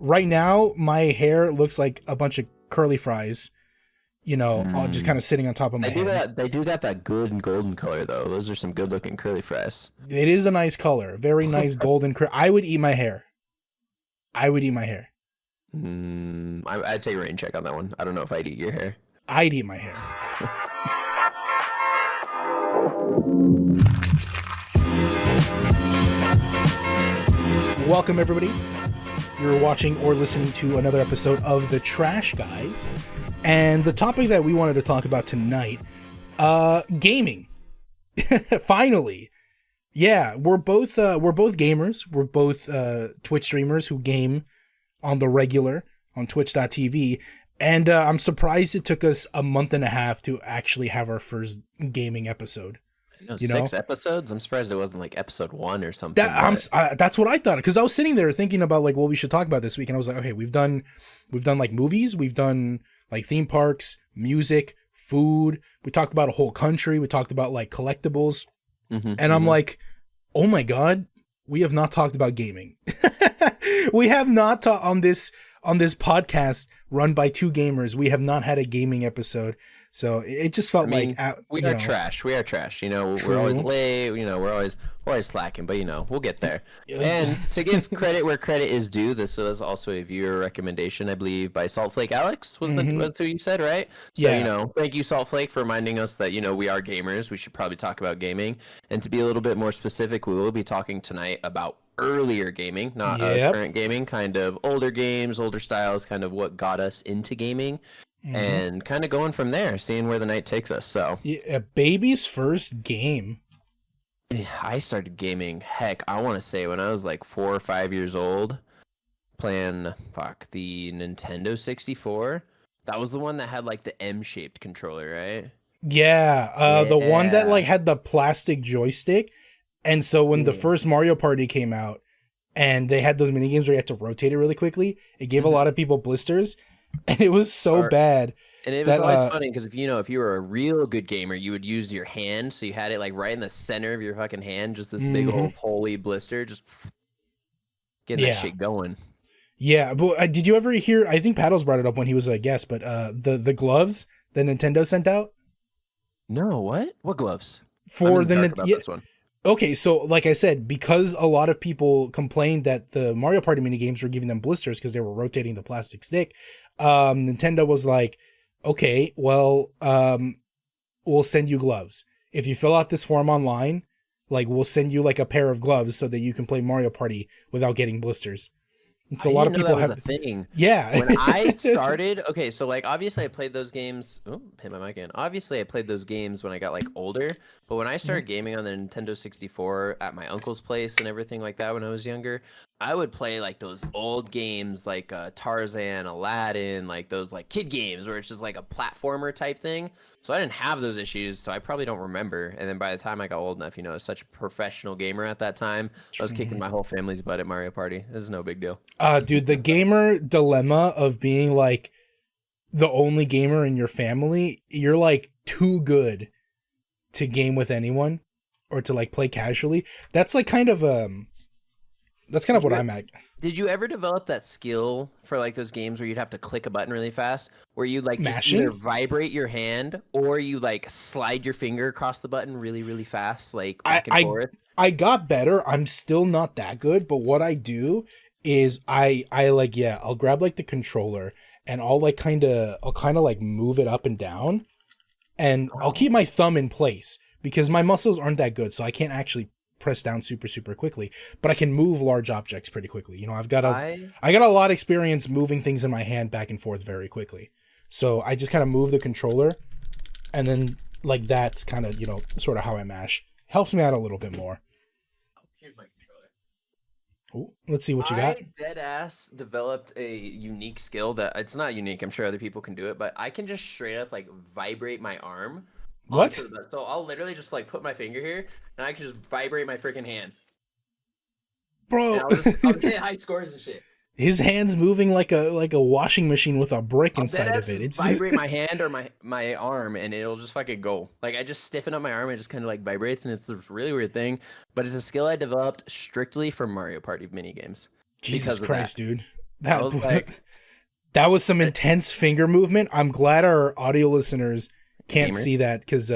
Right now, my hair looks like a bunch of curly fries, all just kind Mm. of sitting on top of my They do head. that. They do got that good golden color though. Those are some good looking curly fries. It is a nice color, very nice golden. I would eat my hair. I would eat my hair. I'd take a rain check on that one. I don't know if I'd eat your hair. I'd eat my hair. Welcome, everybody. You're watching or listening to another episode of The Trash Guys. And the topic that we wanted to talk about tonight, gaming. Finally. Yeah, we're both gamers. We're both Twitch streamers who game on the regular on twitch.tv. And I'm surprised it took us a month and a half to actually have our first gaming episode. No, 6 episodes. I'm surprised it wasn't like episode 1 or something. That's what I thought, because I was sitting there thinking about like what we should talk about this week, and I was like, okay, we've done like movies, we've done like theme parks, music, food. We talked about a whole country. We talked about like collectibles, and I'm like, oh my god, we have not talked about gaming. We have not on this podcast run by two gamers. We have not had a gaming episode. So it just felt we are trash. We are trash. We're always late. We're always slacking, but we'll get there. And to give credit where credit is due, this was also a viewer recommendation, I believe, by Saltflake Alex was that's who you said, right? So thank you, Saltflake, for reminding us that we are gamers. We should probably talk about gaming. And to be a little bit more specific, we will be talking tonight about earlier gaming, not current gaming, kind of older games, older styles, kind of what got us into gaming. And kind of going from there, seeing where the night takes us. So, a baby's first game. I started gaming, heck, I want to say when I was like 4 or 5 years old, playing, the Nintendo 64. That was the one that had like the M-shaped controller, right? Yeah, the one that like had the plastic joystick. And so when the first Mario Party came out and they had those mini games where you had to rotate it really quickly, it gave a lot of people blisters. And it was so bad. And it was always funny because if you were a real good gamer, you would use your hand. So you had it like right in the center of your fucking hand, just this big old holy blister, just getting that shit going. Yeah, but did you ever hear? I think Paddles brought it up when he was a guest, but the gloves that Nintendo sent out. No, what? What gloves? For this one. Okay, so like I said, because a lot of people complained that the Mario Party mini games were giving them blisters because they were rotating the plastic stick, Nintendo was like, okay, well, we'll send you gloves. If you fill out this form online, like we'll send you like a pair of gloves so that you can play Mario Party without getting blisters. And so a lot of people have a thing. Yeah. When I started, okay, so like obviously I played those games. Oh, hit my mic again. Obviously I played those games when I got like older, but when I started gaming on the Nintendo 64 at my uncle's place and everything like that when I was younger, I would play like those old games like Tarzan, Aladdin, like those like kid games where it's just like a platformer type thing. So I didn't have those issues, so I probably don't remember. And then by the time I got old enough, I was such a professional gamer at that time. I was kicking my whole family's butt at Mario Party. This is no big deal. Dude, the gamer dilemma of being like the only gamer in your family, you're like too good to game with anyone or to like play casually. That's like kind of what I'm at. Did you ever develop that skill for like those games where you'd have to click a button really fast, where you like just either vibrate your hand or you like slide your finger across the button really, really fast, like back and forth? I got better. I'm still not that good, but what I do is I'll grab like the controller and I'll kind of like move it up and down, and I'll keep my thumb in place because my muscles aren't that good, so I can't actually press down super quickly, but I can move large objects pretty quickly. I got a lot of experience moving things in my hand back and forth very quickly. So I just kind of move the controller, and then like that's kind of, sort of how I mash. Helps me out a little bit more. Here's my controller. Ooh, let's see what you got. I dead ass developed a unique skill that it's not unique. I'm sure other people can do it, but I can just straight up like vibrate my arm. What? So I'll literally just like put my finger here and I can just vibrate my freaking hand. Bro, and I'll hit high scores and shit. His hand's moving like a washing machine with a brick inside of it. It's vibrate my hand or my arm and it'll just fucking go. Like I just stiffen up my arm and it just kind of like vibrates, and it's this really weird thing. But it's a skill I developed strictly for Mario Party mini games. Jesus Christ, dude. I was like, that was some intense finger movement. I'm glad our audio listeners can't gamers. see that because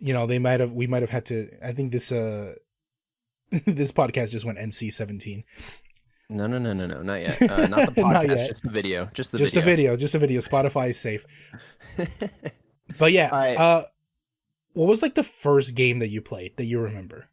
we might have had to. I think this this podcast just went NC-17. No, not yet. Not the podcast, Not yet. just the video. Just a video. Spotify is safe. But yeah, right. what was like the first game that you played that you remember?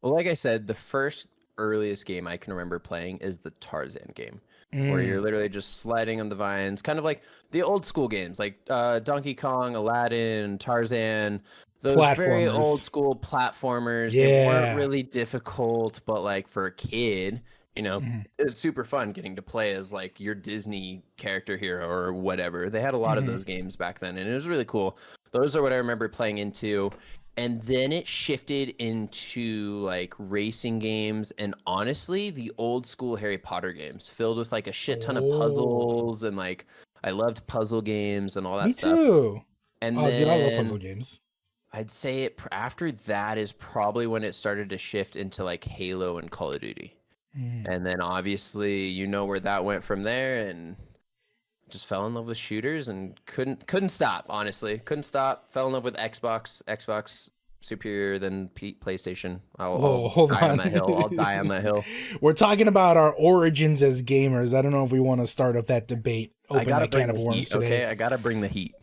Well, like I said, the first earliest game I can remember playing is the Tarzan game, where you're literally just sliding on the vines, kind of like the old school games, like Donkey Kong, Aladdin, Tarzan. Those very old school platformers. Yeah. They weren't really difficult, but like for a kid, it's super fun getting to play as like your Disney character hero or whatever. They had a lot of those games back then, and it was really cool. Those are what I remember playing into. And then it shifted into like racing games and honestly, the old school Harry Potter games filled with like a shit ton of puzzles and like I loved puzzle games and all that stuff. Me too. And dude, I love puzzle games. I'd say after that is probably when it started to shift into like Halo and Call of Duty. And then obviously you know where that went from there and just fell in love with shooters and couldn't stop, honestly. Couldn't stop. Fell in love with Xbox superior than PlayStation. I'll die on that hill. I'll die on that hill. We're talking about our origins as gamers. I don't know if we want to start up that debate. Open that can of worms today. Okay, I gotta bring the heat.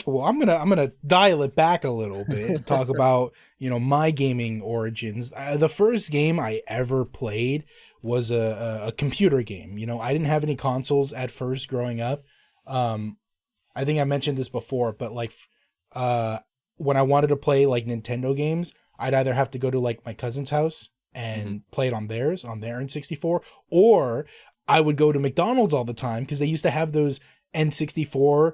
Well, I'm gonna dial it back a little bit and talk about my gaming origins. The first game I ever played was a computer game. I didn't have any consoles at first growing up. I think I mentioned this before, but like when I wanted to play like Nintendo games, I'd either have to go to like my cousin's house and play it on their N64, or I would go to McDonald's all the time because they used to have those N64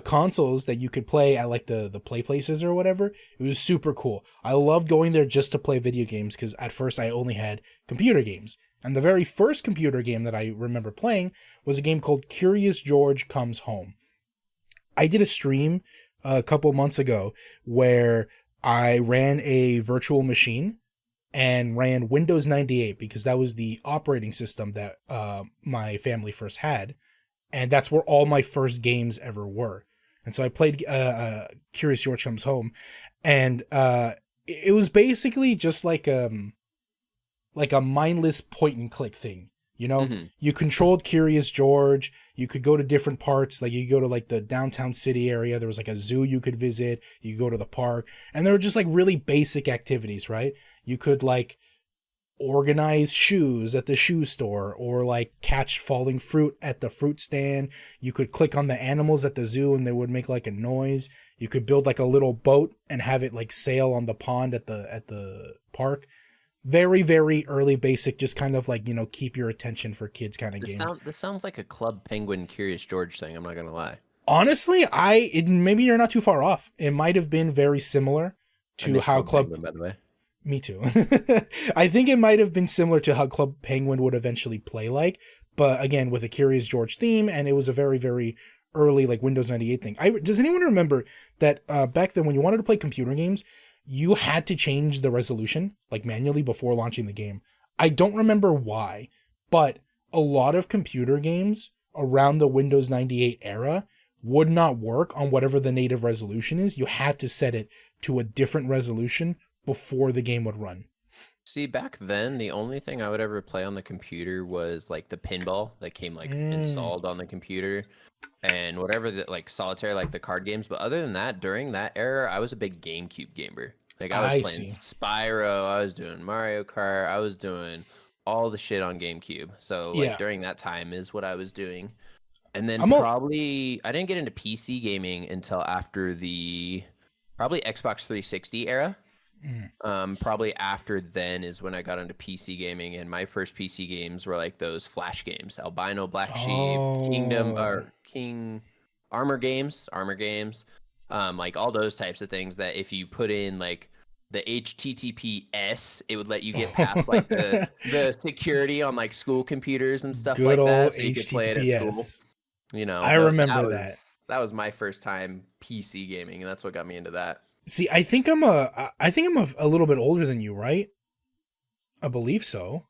consoles that you could play at like the play places or whatever. It was super cool. I loved going there just to play video games because at first I only had computer games. And the very first computer game that I remember playing was a game called Curious George Comes Home. I did a stream a couple months ago where I ran a virtual machine and ran Windows 98 because that was the operating system that my family first had. And that's where all my first games ever were. And so I played Curious George Comes Home. And it was basically just like a mindless point and click thing. You controlled Curious George. You could go to different parts. Like you could go to like the downtown city area. There was like a zoo you could visit. You could go to the park. And there were just like really basic activities, right? You could like organize shoes at the shoe store or like catch falling fruit at the fruit stand. You could click on the animals at the zoo and they would make like a noise. You could build like a little boat and have it like sail on the pond at the park. Very, very early basic, just kind of like, keep your attention for kids kind of games. This sounds like a Club Penguin Curious George thing, I'm not going to lie. Honestly, maybe you're not too far off. It might have been very similar to how Club Penguin, by the way. Me too. I think it might have been similar to how Club Penguin would eventually play like, but again, with a Curious George theme, and it was a very, very early like Windows 98 thing. Does anyone remember that back then when you wanted to play computer games, you had to change the resolution like manually before launching the game? I don't remember why, but a lot of computer games around the Windows 98 era would not work on whatever the native resolution is. You had to set it to a different resolution before the game would run. See, back then, the only thing I would ever play on the computer was like the pinball that came like installed on the computer and whatever like solitaire, like the card games. But other than that, during that era, I was a big GameCube gamer. Like I was playing Spyro, I was doing Mario Kart, I was doing all the shit on GameCube. So like during that time is what I was doing. And then I didn't get into PC gaming until after the probably Xbox 360 era. Probably after then is when I got into PC gaming, and my first PC games were like those Flash games, Albino, Black Sheep, King Armor games, like all those types of things that if you put in like the HTTPS, it would let you get past like the security on like school computers and stuff like that, so you could play it at school. I remember that. That was my first time PC gaming, and that's what got me into that. See, I think I'm a little bit older than you, right? I believe so.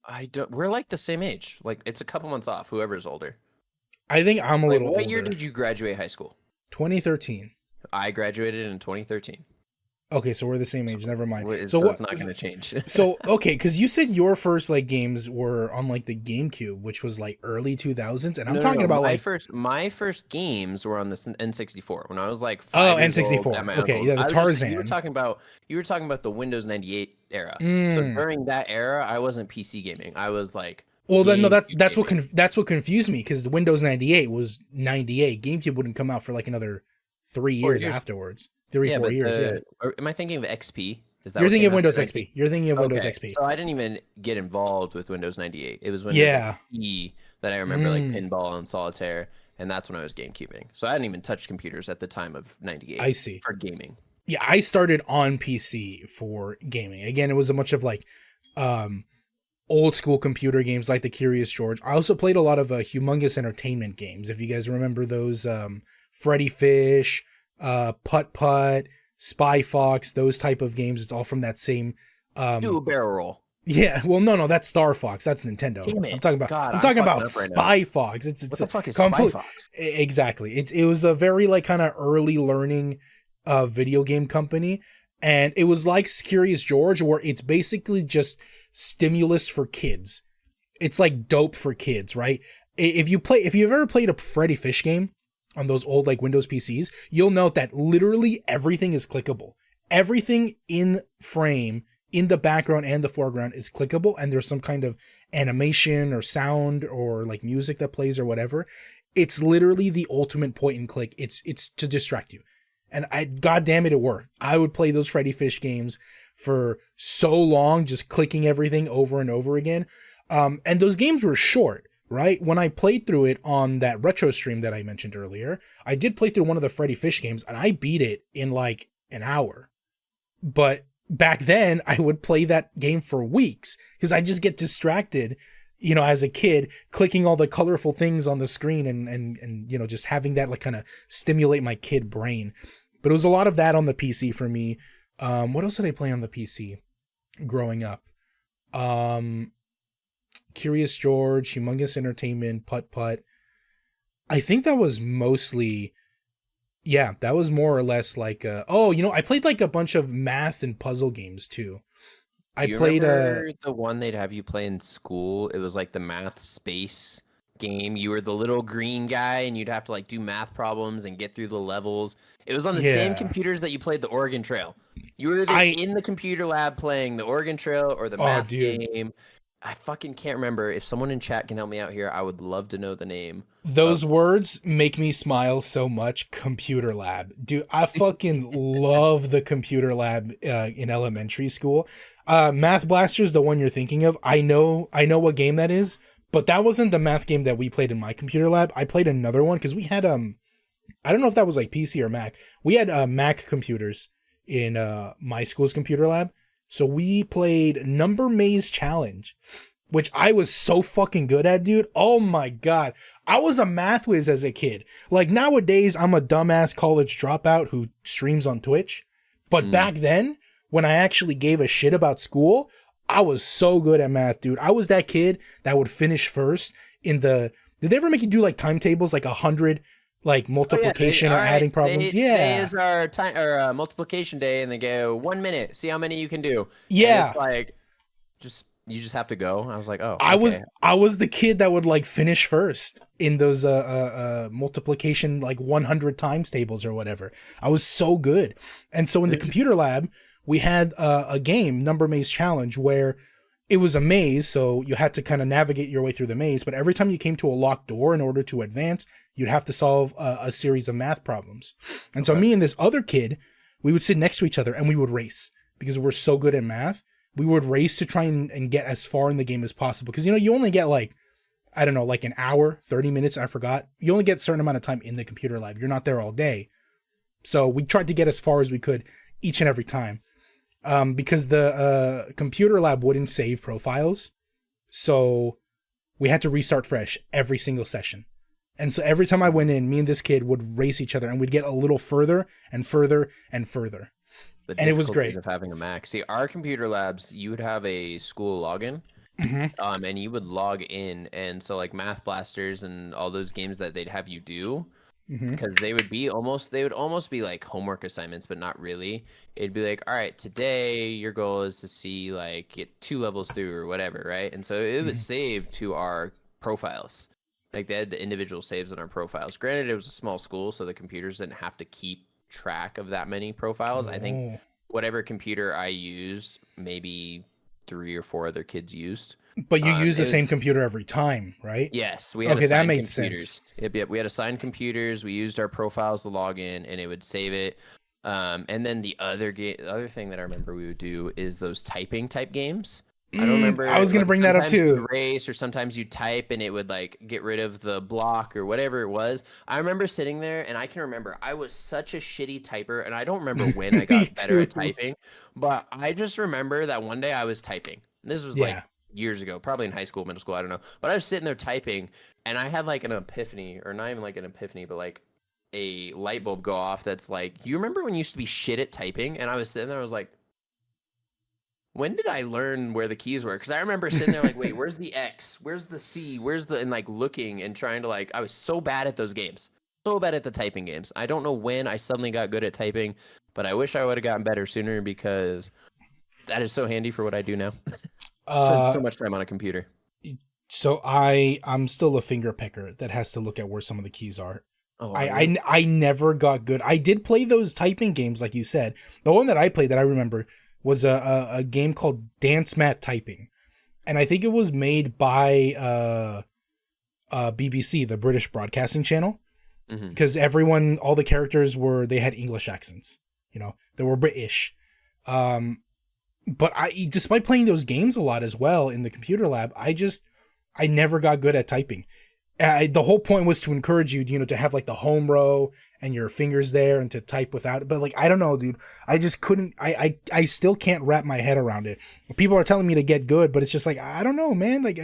I don't. We're like the same age. Like it's a couple months off. Whoever's older. I think I'm a Like, little what year older. did you graduate high school? 2013. I graduated in 2013. Okay, so we're the same age. Never mind. So So what? it's not going to change. So okay, because you said your first like games were on like the GameCube, which was like early 2000s, and I'm talking about like My first games were on the N64 when I was like oh 5 years old at N64. my Okay, uncle's. yeah, the You were Tarzan. talking about the Windows 98 era. So Mm. during that era, I wasn't PC gaming. I was like Well, then no, GameCube that's what gaming. that's what confused me because the Windows 98 was 98. GameCube wouldn't come out for like another 3 years 4 years. afterwards. Three, Yeah, 4 years. Yeah, am I thinking of XP? Is that you're what thinking came of after Windows 98? XP. You're thinking of Windows Okay, XP. so I didn't even get involved with Windows 98. It was Windows Yeah. XP that I remember, like Pinball and Solitaire, and that's when I was GameCubing. So I hadn't even touched computers at the time of 98 I see. for gaming. Yeah, I started on PC for gaming. Again, it was a bunch of like old school computer games like the Curious George. I also played a lot of Humongous Entertainment games. If you guys remember those, Freddy Fish, Putt Putt, Spy Fox, those type of games. It's all from that same. Do a barrel roll. Yeah, well, no, that's Star Fox. That's Nintendo. Damn it. I'm talking about. God, I'm talking fucking about up right now. Spy Fox. It's What the fuck is complete, Spy Fox? Exactly. It was a very like kind of early learning video game company, and it was like Curious George, where it's basically just stimulus for kids. It's like dope for kids, right? If you've ever played a Freddy Fish game on those old like Windows PCs, you'll note that literally everything is clickable. Everything in frame, in the background and the foreground is clickable, and there's some kind of animation or sound or like music that plays or whatever. It's literally the ultimate point and click. It's to distract you. And God damn it, it worked. I would play those Freddy Fish games for so long, just clicking everything over and over again. And those games were short, right? When I played through it on that retro stream that I mentioned earlier, I did play through one of the Freddy Fish games and I beat it in like an hour. But back then I would play that game for weeks because I just get distracted, as a kid, clicking all the colorful things on the screen and just having that like kind of stimulate my kid brain. But it was a lot of that on the PC for me. What else did I play on the PC growing up? Curious George, Humongous Entertainment, Putt Putt. I think that was mostly, yeah, that was more or less like, I played like a bunch of math and puzzle games too. I played the one they'd have you play in school. It was like the math space game. You were the little green guy and you'd have to like do math problems and get through the levels. It was on the same computers that you played the Oregon Trail. You were in the computer lab playing the Oregon Trail or the math game. I fucking can't remember. If someone in chat can help me out here, I would love to know the name. Those words make me smile so much. Computer lab. Dude, I fucking love the computer lab in elementary school. Math Blaster is the one you're thinking of. I know what game that is, but that wasn't the math game that we played in my computer lab. I played another one because we had I don't know if that was like PC or Mac. We had Mac computers in my school's computer lab. So we played Number Maze Challenge, which I was so fucking good at, dude. Oh my God. I was a math whiz as a kid. Like nowadays, I'm a dumbass college dropout who streams on Twitch. But back then, when I actually gave a shit about school, I was so good at math, dude. I was that kid that would finish first in did they ever make you do like timetables, like 100 like multiplication or adding problems? Today is our time or multiplication day, and they go 1 minute. See how many you can do. Yeah, and it's like you just have to go. I was like, oh, I was the kid that would like finish first in those multiplication like 100 times tables or whatever. I was so good, and so in the computer lab we had a game, Number Maze Challenge, where it was a maze, so you had to kind of navigate your way through the maze, but every time you came to a locked door in order to advance, you'd have to solve a series of math problems. And so me and this other kid, we would sit next to each other and we would race because we're so good at math. We would race to try and get as far in the game as possible. Because, you only get like, I don't know, like an hour, 30 minutes, I forgot. You only get a certain amount of time in the computer lab. You're not there all day. So we tried to get as far as we could each and every time. Because the computer lab wouldn't save profiles. So we had to restart fresh every single session. And so every time I went in, me and this kid would race each other and we'd get a little further and further and further. The and it was great. of having a Mac. See, our computer labs, you would have a school login And you would log in, and so like Math Blasters and all those games that they'd have you do, because they would almost be like homework assignments, but not really. It'd be like, all right, today your goal is to see like get 2 levels through or whatever, right? And so it was saved to our profiles. Like they had the individual saves on our profiles. Granted, it was a small school, so the computers didn't have to keep track of that many profiles. I think whatever computer I used, maybe 3 or 4 other kids used. But you use the same computer every time, right? Yes, we had okay, that assigned made computers. sense. Yep, we had assigned computers. We used our profiles to log in, and it would save it. And then the other thing that I remember we would do is those typing type games. I don't remember. I was gonna bring that up too. Race, or sometimes you type and it would like get rid of the block or whatever it was. I remember sitting there, and I can remember I was such a shitty typer, and I don't remember when I got better at typing, but I just remember that one day I was typing. This was like years ago, probably in high school, middle school, I don't know. But I was sitting there typing, and I had like an epiphany, or not even like an epiphany, but like a light bulb go off. That's like, you remember when you used to be shit at typing? And I was sitting there, I was like, when did I learn where the keys were? Because I remember sitting there like, wait, where's the X? Where's the C? Where's the, and like looking and trying to like, I was so bad at those games. So bad at the typing games. I don't know when I suddenly got good at typing, but I wish I would have gotten better sooner, because that is so handy for what I do now. Spend so much time on a computer. So I'm still a finger picker that has to look at where some of the keys are. Oh, I never got good. I did play those typing games, like you said. The one that I played that I remember was a game called Dance Mat Typing, and I think it was made by BBC, the British Broadcasting Channel, because all the characters they had English accents, they were British. But despite playing those games a lot as well in the computer lab, I never got good at typing. The whole point was to encourage you, to have like the home row and your fingers there and to type without it. But like, I don't know, dude. I just couldn't, I still can't wrap my head around it. People are telling me to get good, but it's just like, I don't know, man. Like,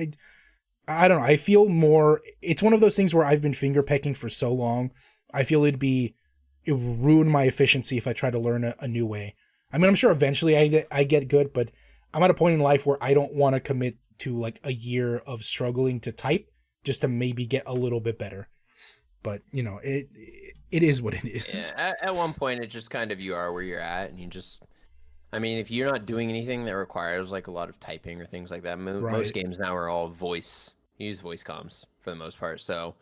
I don't know. I feel more, it's one of those things where I've been finger pecking for so long. I feel it would ruin my efficiency if I try to learn a new way. I mean, I'm sure eventually I get good, but I'm at a point in life where I don't want to commit to like a year of struggling to type just to maybe get a little bit better. But it is what it is. Yeah, at one point it just kind of, you are where you're at, and I mean, if you're not doing anything that requires like a lot of typing or things like that, most games now are all use voice comms for the most part. So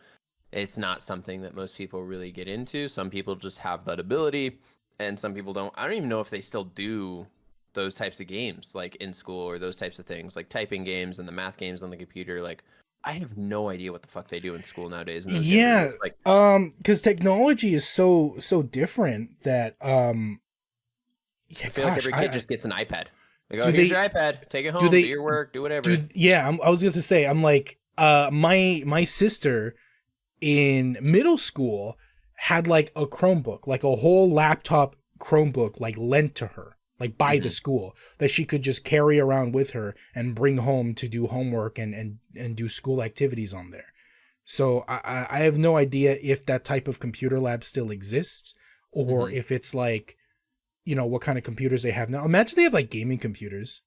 it's not something that most people really get into. Some people just have that ability, and some people don't. I don't even know if they still do those types of games like in school, or those types of things like typing games and the math games on the computer. Like, I have no idea what the fuck they do in school nowadays. Yeah, like, because technology is so different that I feel like every kid just gets an iPad. Like, oh, here's your iPad. Take it home. Do your work. Do whatever. I was going to say, I'm like, my sister in middle school had like a Chromebook, like a whole laptop Chromebook, like lent to her, like by the school, that she could just carry around with her and bring home to do homework and do school activities on there. So I have no idea if that type of computer lab still exists, or if it's like, what kind of computers they have now. Imagine they have like gaming computers.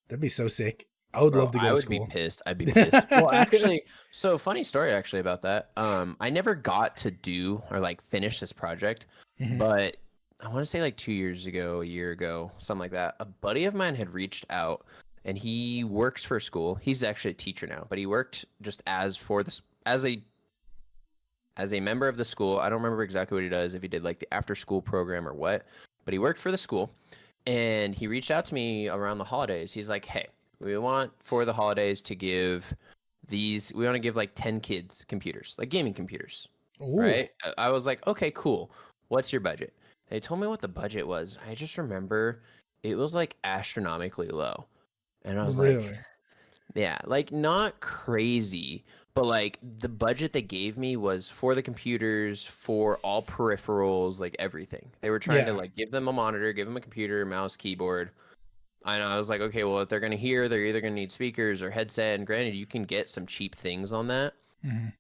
That'd be so sick. I would love to go to school. I would be pissed. I'd be pissed. Well, actually, so funny story actually about that. I never got to do or like finish this project, but I want to say like 2 years ago, a year ago, something like that, a buddy of mine had reached out, and he works for school. He's actually a teacher now, but he worked just as a member of the school. I don't remember exactly what he does, if he did like the after school program or what, but he worked for the school, and he reached out to me around the holidays. He's like, hey, we want for the holidays to give we want to give like 10 kids computers, like gaming computers. Ooh. Right? I was like, okay, cool. What's your budget? They told me what the budget was. I just remember it was like astronomically low. And I was like, yeah, like not crazy, but like the budget they gave me was for the computers, for all peripherals, like everything. They were trying to like give them a monitor, give them a computer, mouse, keyboard. And I was like, okay, well, if they're going to hear, they're either going to need speakers or headset. And granted, you can get some cheap things on that.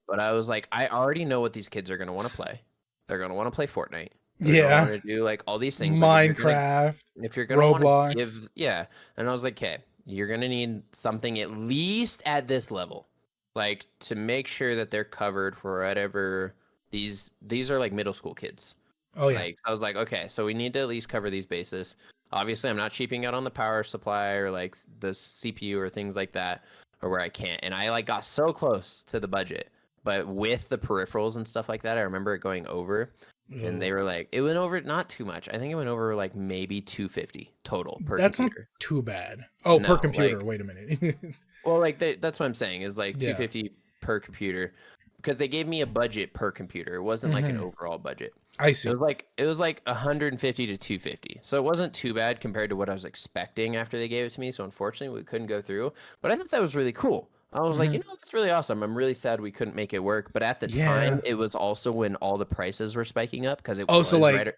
But I was like, I already know what these kids are going to want to play. They're going to want to play Fortnite. They're going to do like all these things. Minecraft. If you're going to want to give, and I was like, okay, you're gonna need something at least at this level, like to make sure that they're covered for whatever these are like middle school kids. Oh yeah. Like I was like, okay, so we need to at least cover these bases. Obviously, I'm not cheaping out on the power supply or like the CPU or things like that, or where I can't. And I like got so close to the budget, but with the peripherals and stuff like that, I remember it going over. And they were like, it went over not too much. I think it went over like maybe 250 total per That's computer. not too bad. Oh, per No, computer. like- Wait a minute. Well, like that's what I'm saying is like Yeah. 250 per computer, because they gave me a budget per computer. It wasn't like an Mhm. overall budget. I see. It was like 150 to 250. So it wasn't too bad compared to what I was expecting after they gave it to me. So unfortunately, we couldn't go through. But I thought that was really cool. I was like, Mhm. you know, that's really awesome. I'm really sad we couldn't make it work. But at the Yeah. time, it was also when all the prices were spiking up because it Oh, was so like right.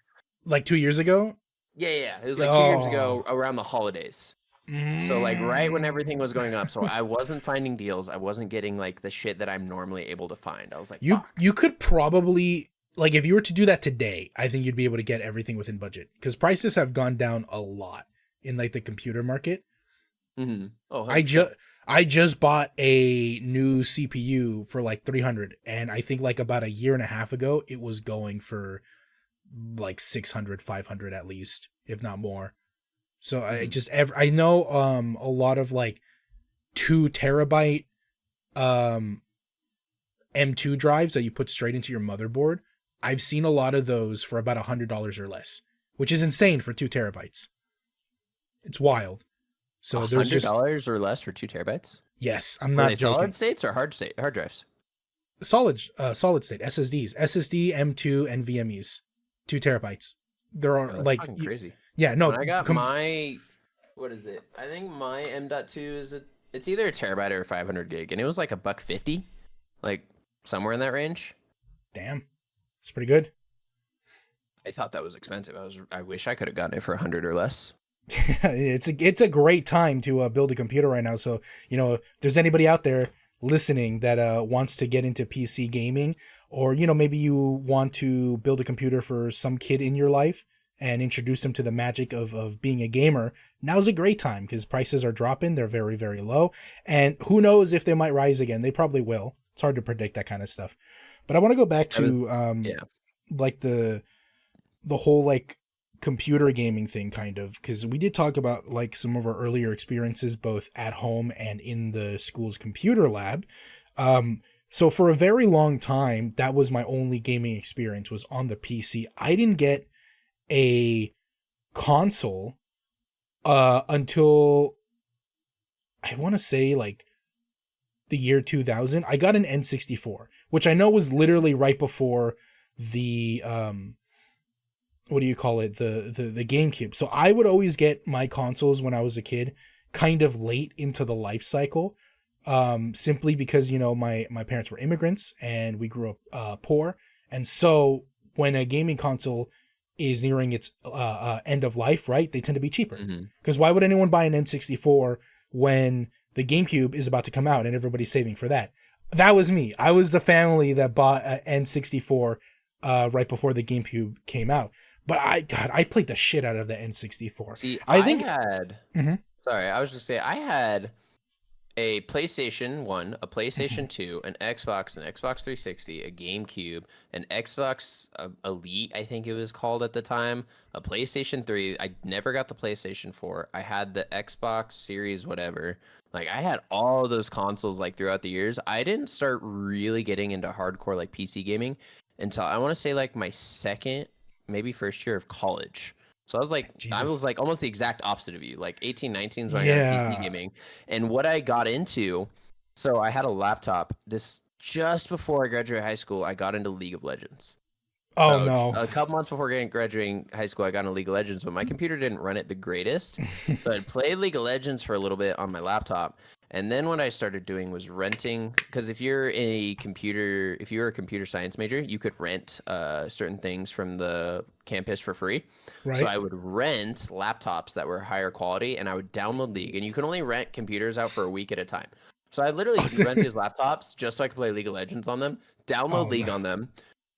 like 2 years ago? Yeah. It was like 2 years ago Oh. around the holidays. So like right when everything was going up, so I wasn't finding deals. I wasn't getting like the shit that I'm normally able to find. I was like, You fuck. you could probably, like, if you were to do that today, I think you'd be able to get everything within budget, because prices have gone down a lot in like the computer market. Mm-hmm. Oh, I just bought a new CPU for like 300, and I think like about a year and a half ago it was going for like 600, 500 at least, if not more. So I know a lot of like 2 terabyte M2 drives that you put straight into your motherboard. I've seen a lot of those for about $100 or less, which is insane for 2 terabytes. It's wild. So there's just $100 or less for 2 terabytes. yes, I'm Were not they joking. solid states or hard drives? Solid state SSDs, SSD M2 and VMEs, 2 terabytes. There are Oh, that's like fucking crazy. yeah, no. When I got my, what is it? I think my M.2 is it's either a terabyte or 500 gig, and it was like $150, like somewhere in that range. Damn, it's pretty good. I thought that was expensive. I wish I could have gotten it for 100 or less. It's a great time to build a computer right now. So if there's anybody out there listening that wants to get into PC gaming, or maybe you want to build a computer for some kid in your life and introduce them to the magic of being a gamer, now's a great time because prices are dropping. They're very, very low, and who knows if they might rise again. They probably will. It's hard to predict that kind of stuff. But I want to go back to like the whole like computer gaming thing, kind of, because we did talk about like some of our earlier experiences both at home and in the school's computer lab. So for a very long time, that was my only gaming experience, was on the PC. I didn't get a console until I want to say like the year 2000. I got an N64, which I know was literally right before the what do you call it, the GameCube. So I would always get my consoles when I was a kid kind of late into the life cycle, simply because my parents were immigrants and we grew up poor, and so when a gaming console is nearing its end of life, right, they tend to be cheaper. Because why would anyone buy an N64 when the GameCube is about to come out and everybody's saving for that? That was me. I was the family that bought an N64 right before the GameCube came out. But I played the shit out of the N64. See, I think had. Mhm. Sorry, I was just saying I had a PlayStation 1, a PlayStation 2, an Xbox 360, a GameCube, an Xbox Elite, I think it was called at the time, a PlayStation 3. I never got the PlayStation 4. I had the Xbox Series whatever. Like I had all of those consoles like throughout the years. I didn't start really getting into hardcore like PC gaming until I want to say like my second, maybe first year of college. So I was like, Jesus. I was like almost the exact opposite of you. Like 18, 19 is when I got PC gaming. And what I got into, so I had a laptop. This just before I graduated high school, I got into League of Legends. Oh So no. A couple months before graduating high school, I got into League of Legends, but my computer didn't run it the greatest. So I'd played League of Legends for a little bit on my laptop. And then what I started doing was renting, because if you're a computer science major, you could rent certain things from the campus for free. Right. So I would rent laptops that were higher quality, and I would download League. And you can only rent computers out for a week at a time. So I literally rent these laptops just so I could play League of Legends on them, download League on them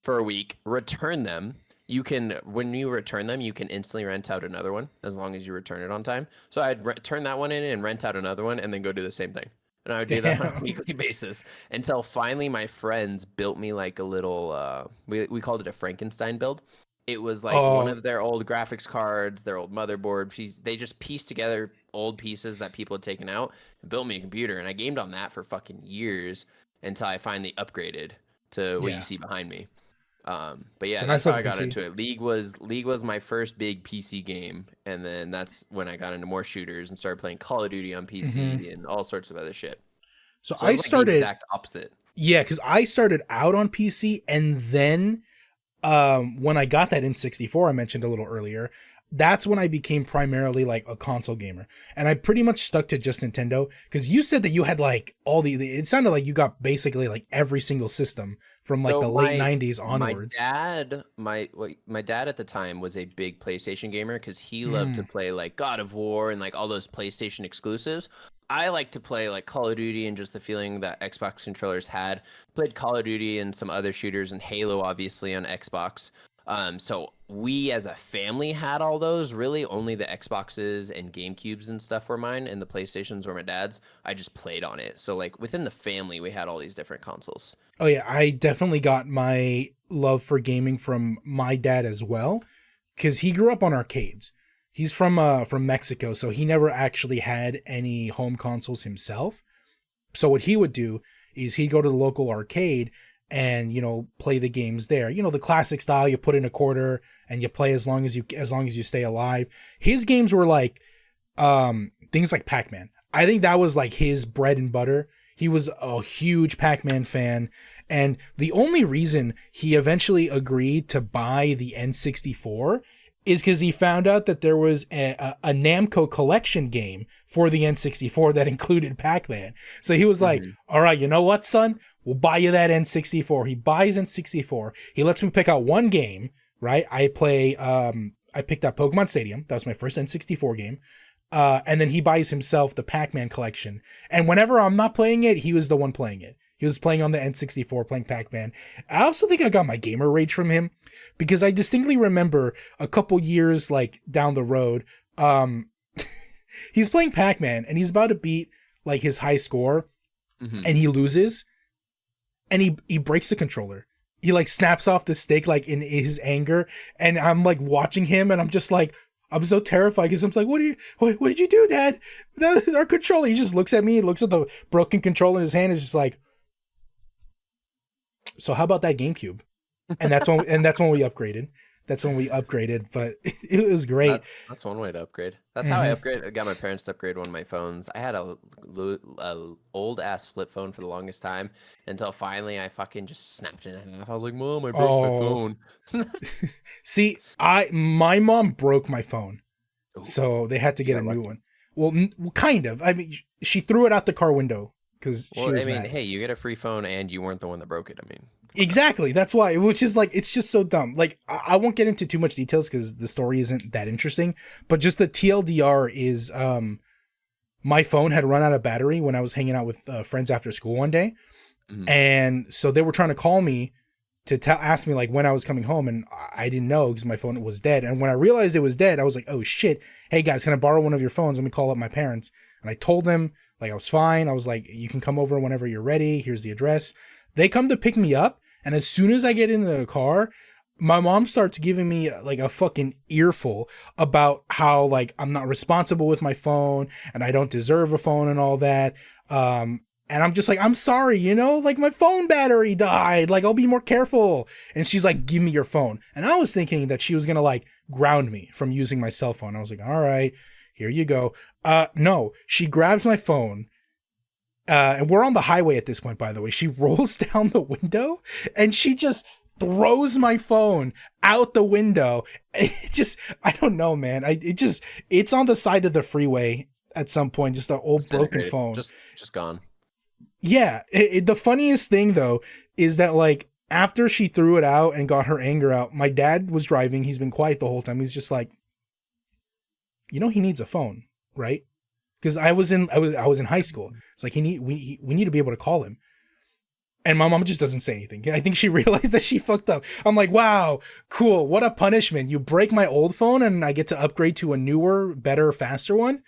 for a week, return them, you can, when you return them, you can instantly rent out another one as long as you return it on time. So I'd turn that one in and rent out another one and then go do the same thing. And I would do that on a Damn. weekly basis until finally my friends built me like a little, we called it a Frankenstein build. It was like one Oh, of their old graphics cards, their old motherboard. They just pieced together old pieces that people had taken out and built me a computer. And I gamed on that for fucking years until I finally upgraded to what you yeah. see behind me. But yeah, The that's nice how I looking got PC. into it. League was my first big PC game, and then that's when I got into more shooters and started playing Call of Duty on Hmm. PC and all sorts of other shit. So So I I was like the started, exact opposite. yeah, because I started out on PC, and then when I got that N64 I mentioned a little earlier, that's when I became primarily like a console gamer. And I pretty much stuck to just Nintendo, because you said that you had like all it sounded like you got basically like every single system from like So the late my 90s my onwards. dad my dad at the time was a big PlayStation gamer because he loved to Hmm. play like God of War and like all those PlayStation exclusives. I like to play like Call of Duty and just the feeling that Xbox controllers had. Played Call of Duty and some other shooters and Halo obviously on Xbox. So we as a family had all those. Really, only the Xboxes and GameCubes and stuff were mine, and the PlayStations were my dad's. I just played on it. So like within the family, we had all these different consoles. Oh yeah, I definitely got my love for gaming from my dad as well, because he grew up on arcades. He's from Mexico, so he never actually had any home consoles himself. So what he would do is he'd go to the local arcade and play the games there. The classic style, you put in a quarter and you play as long as you stay alive. His games were like things like Pac-Man. I think that was like his bread and butter. He was a huge Pac-Man fan, and the only reason he eventually agreed to buy the N64 is because he found out that there was a Namco collection game for the N64 that included Pac-Man. So he was like, Hmm. all right, you know what, son? We'll buy you that N64. He buys N64. He lets me pick out one game, right? I picked up Pokemon Stadium. That was my first N64 game. And then he buys himself the Pac-Man collection. And whenever I'm not playing it, he was the one playing it. He was playing on the N64, playing Pac-Man. I also think I got my gamer rage from him, because I distinctly remember a couple years like down the road, he's playing Pac-Man and he's about to beat like his high score, Hmm. and he loses, and he breaks the controller. He like snaps off the stick like in his anger, and I'm like watching him, and I'm just like, I'm so terrified, because I'm like, what did you do, Dad? Our controller. He just looks at me, looks at the broken controller in his hand, is just like, so how about that GameCube? And that's when we upgraded. That's when we upgraded, but it was great. That's one way to upgrade. That's how I Hmm. upgrade. I got my parents to upgrade one of my phones. I had a old ass flip phone for the longest time until finally I fucking just snapped it in half. I was like, Mom, I broke my Oh, phone. see, my mom broke my phone, Ooh, so they had to you get a got new lucky. one. Well, kind of. I mean, she threw it out the car window because she Well, I was mean, mad. hey, you get a free phone and you weren't the one that broke it. I mean, come on now. Exactly. That's why, which is like, it's just so dumb. Like, I won't get into too much details because the story isn't that interesting, but just the TLDR is, my phone had run out of battery when I was hanging out with friends after school one day. Mhm. And so they were trying to call me to ask me like when I was coming home, and I didn't know because my phone was dead. And when I realized it was dead, I was like, oh shit, hey guys, can I borrow one of your phones? Let me call up my parents. And I told them like I was fine. I was like, you can come over whenever you're ready. Here's the address. They come to pick me up, and as soon as I get in the car, my mom starts giving me like a fucking earful about how like I'm not responsible with my phone and I don't deserve a phone and all that. And I'm just like, I'm sorry, like my phone battery died. Like, I'll be more careful. And she's like, give me your phone. And I was thinking that she was going to like ground me from using my cell phone. I was like, all right, here you go. No, she grabs my phone. And we're on the highway at this point, by the way. She rolls down the window and she just throws my phone out the window. It just, I don't know, man. It's on the side of the freeway at some point, just an old broken Disintegrated. phone. Just gone. Yeah, the funniest thing though is that like after she threw it out and got her anger out, my dad was driving. He's been quiet the whole time. He's just like, he needs a phone, right? Because I was in high school. It's like we need to be able to call him. And my mom just doesn't say anything. I think she realized that she fucked up. I'm like, wow, cool. What a punishment. You break my old phone and I get to upgrade to a newer, better, faster one.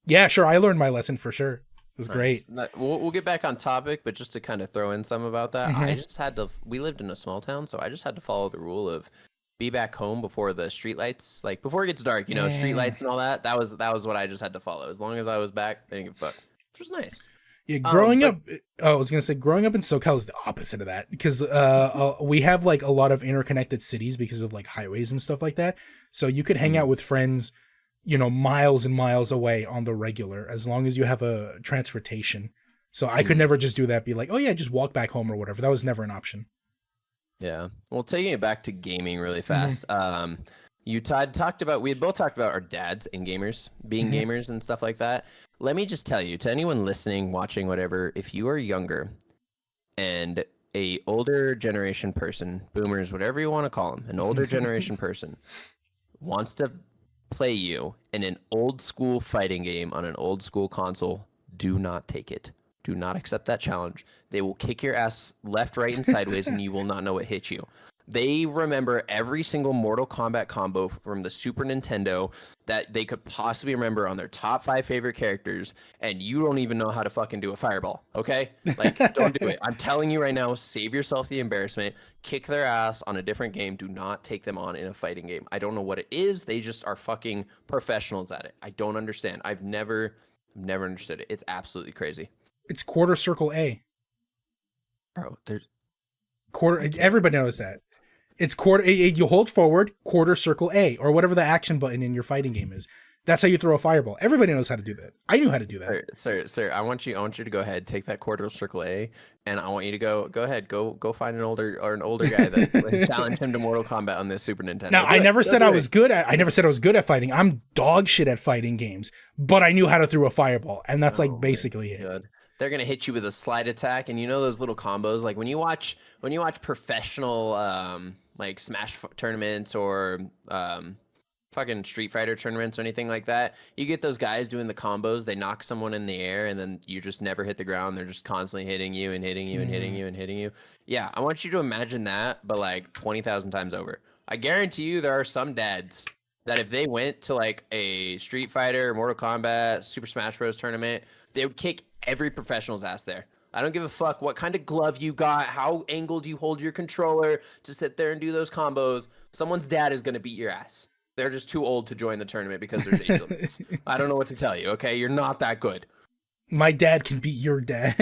Yeah, sure. I learned my lesson for sure. It was great. We'll get back on topic, but just to kind of throw in some about that, Mm-hmm. I just had to. We lived in a small town, so I just had to follow the rule of be back home before the street lights, like before it gets dark. You know, street lights and all that. That was what I just had to follow. As long as I was back, they didn't give a fuck, which was nice. Yeah, growing up, I was gonna say growing up in SoCal is the opposite of that because we have like a lot of interconnected cities because of like highways and stuff like that. So you could hang out with friends, you know, miles and miles away on the regular as long as you have a transportation. So I could never just do that. Be like, oh yeah, just walk back home or whatever. That was never an option. Yeah. Well, taking it back to gaming really fast. You talked about, we had both talked about our dads and gamers being gamers and stuff like that. Let me just tell you, to anyone listening, watching, whatever, if you are younger and a older generation person, boomers, whatever you want to call them, an older generation person wants to play you in an old school fighting game on an old school console, do not take it. Do not accept that challenge. They will kick your ass left, right, and sideways, and you will not know what hit you. They remember every single Mortal Kombat combo from the Super Nintendo that they could possibly remember on their top 5 favorite characters, and you don't even know how to fucking do a fireball, okay? Like, don't do it. I'm telling you right now, save yourself the embarrassment. Kick their ass on a different game. Do not take them on in a fighting game. I don't know what it is. They just are fucking professionals at it. I don't understand. I've never understood it. It's absolutely crazy. It's quarter circle A. Bro, there's... Quarter. Everybody knows that. It's quarter. You hold forward, quarter circle A, or whatever the action button in your fighting game is. That's how you throw a fireball. Everybody knows how to do that. I knew how to do that. Sir, I want you to go ahead, take that quarter circle A, and I want you to go ahead, go find an older guy that challenge him to Mortal Kombat on the Super Nintendo. Now, I never said I was good at fighting. I'm dog shit at fighting games, but I knew how to throw a fireball, and that's like basically it. God. They're gonna hit you with a slide attack, and you know those little combos. Like when you watch professional like Smash tournaments or fucking Street Fighter tournaments or anything like that, you get those guys doing the combos. They knock someone in the air, and then you just never hit the ground. They're just constantly hitting you and hitting you and hitting you and hitting you. Yeah, I want you to imagine that, but like 20,000 times over. I guarantee you, there are some dads that if they went to like a Street Fighter, Mortal Kombat, Super Smash Bros. Tournament, they would kick every professional's ass there. I don't give a fuck what kind of glove you got, how angled you hold your controller to sit there and do those combos. Someone's dad is going to beat your ass. They're just too old to join the tournament because there's age limits. I don't know what to tell you, okay? You're not that good. My dad can beat your dad.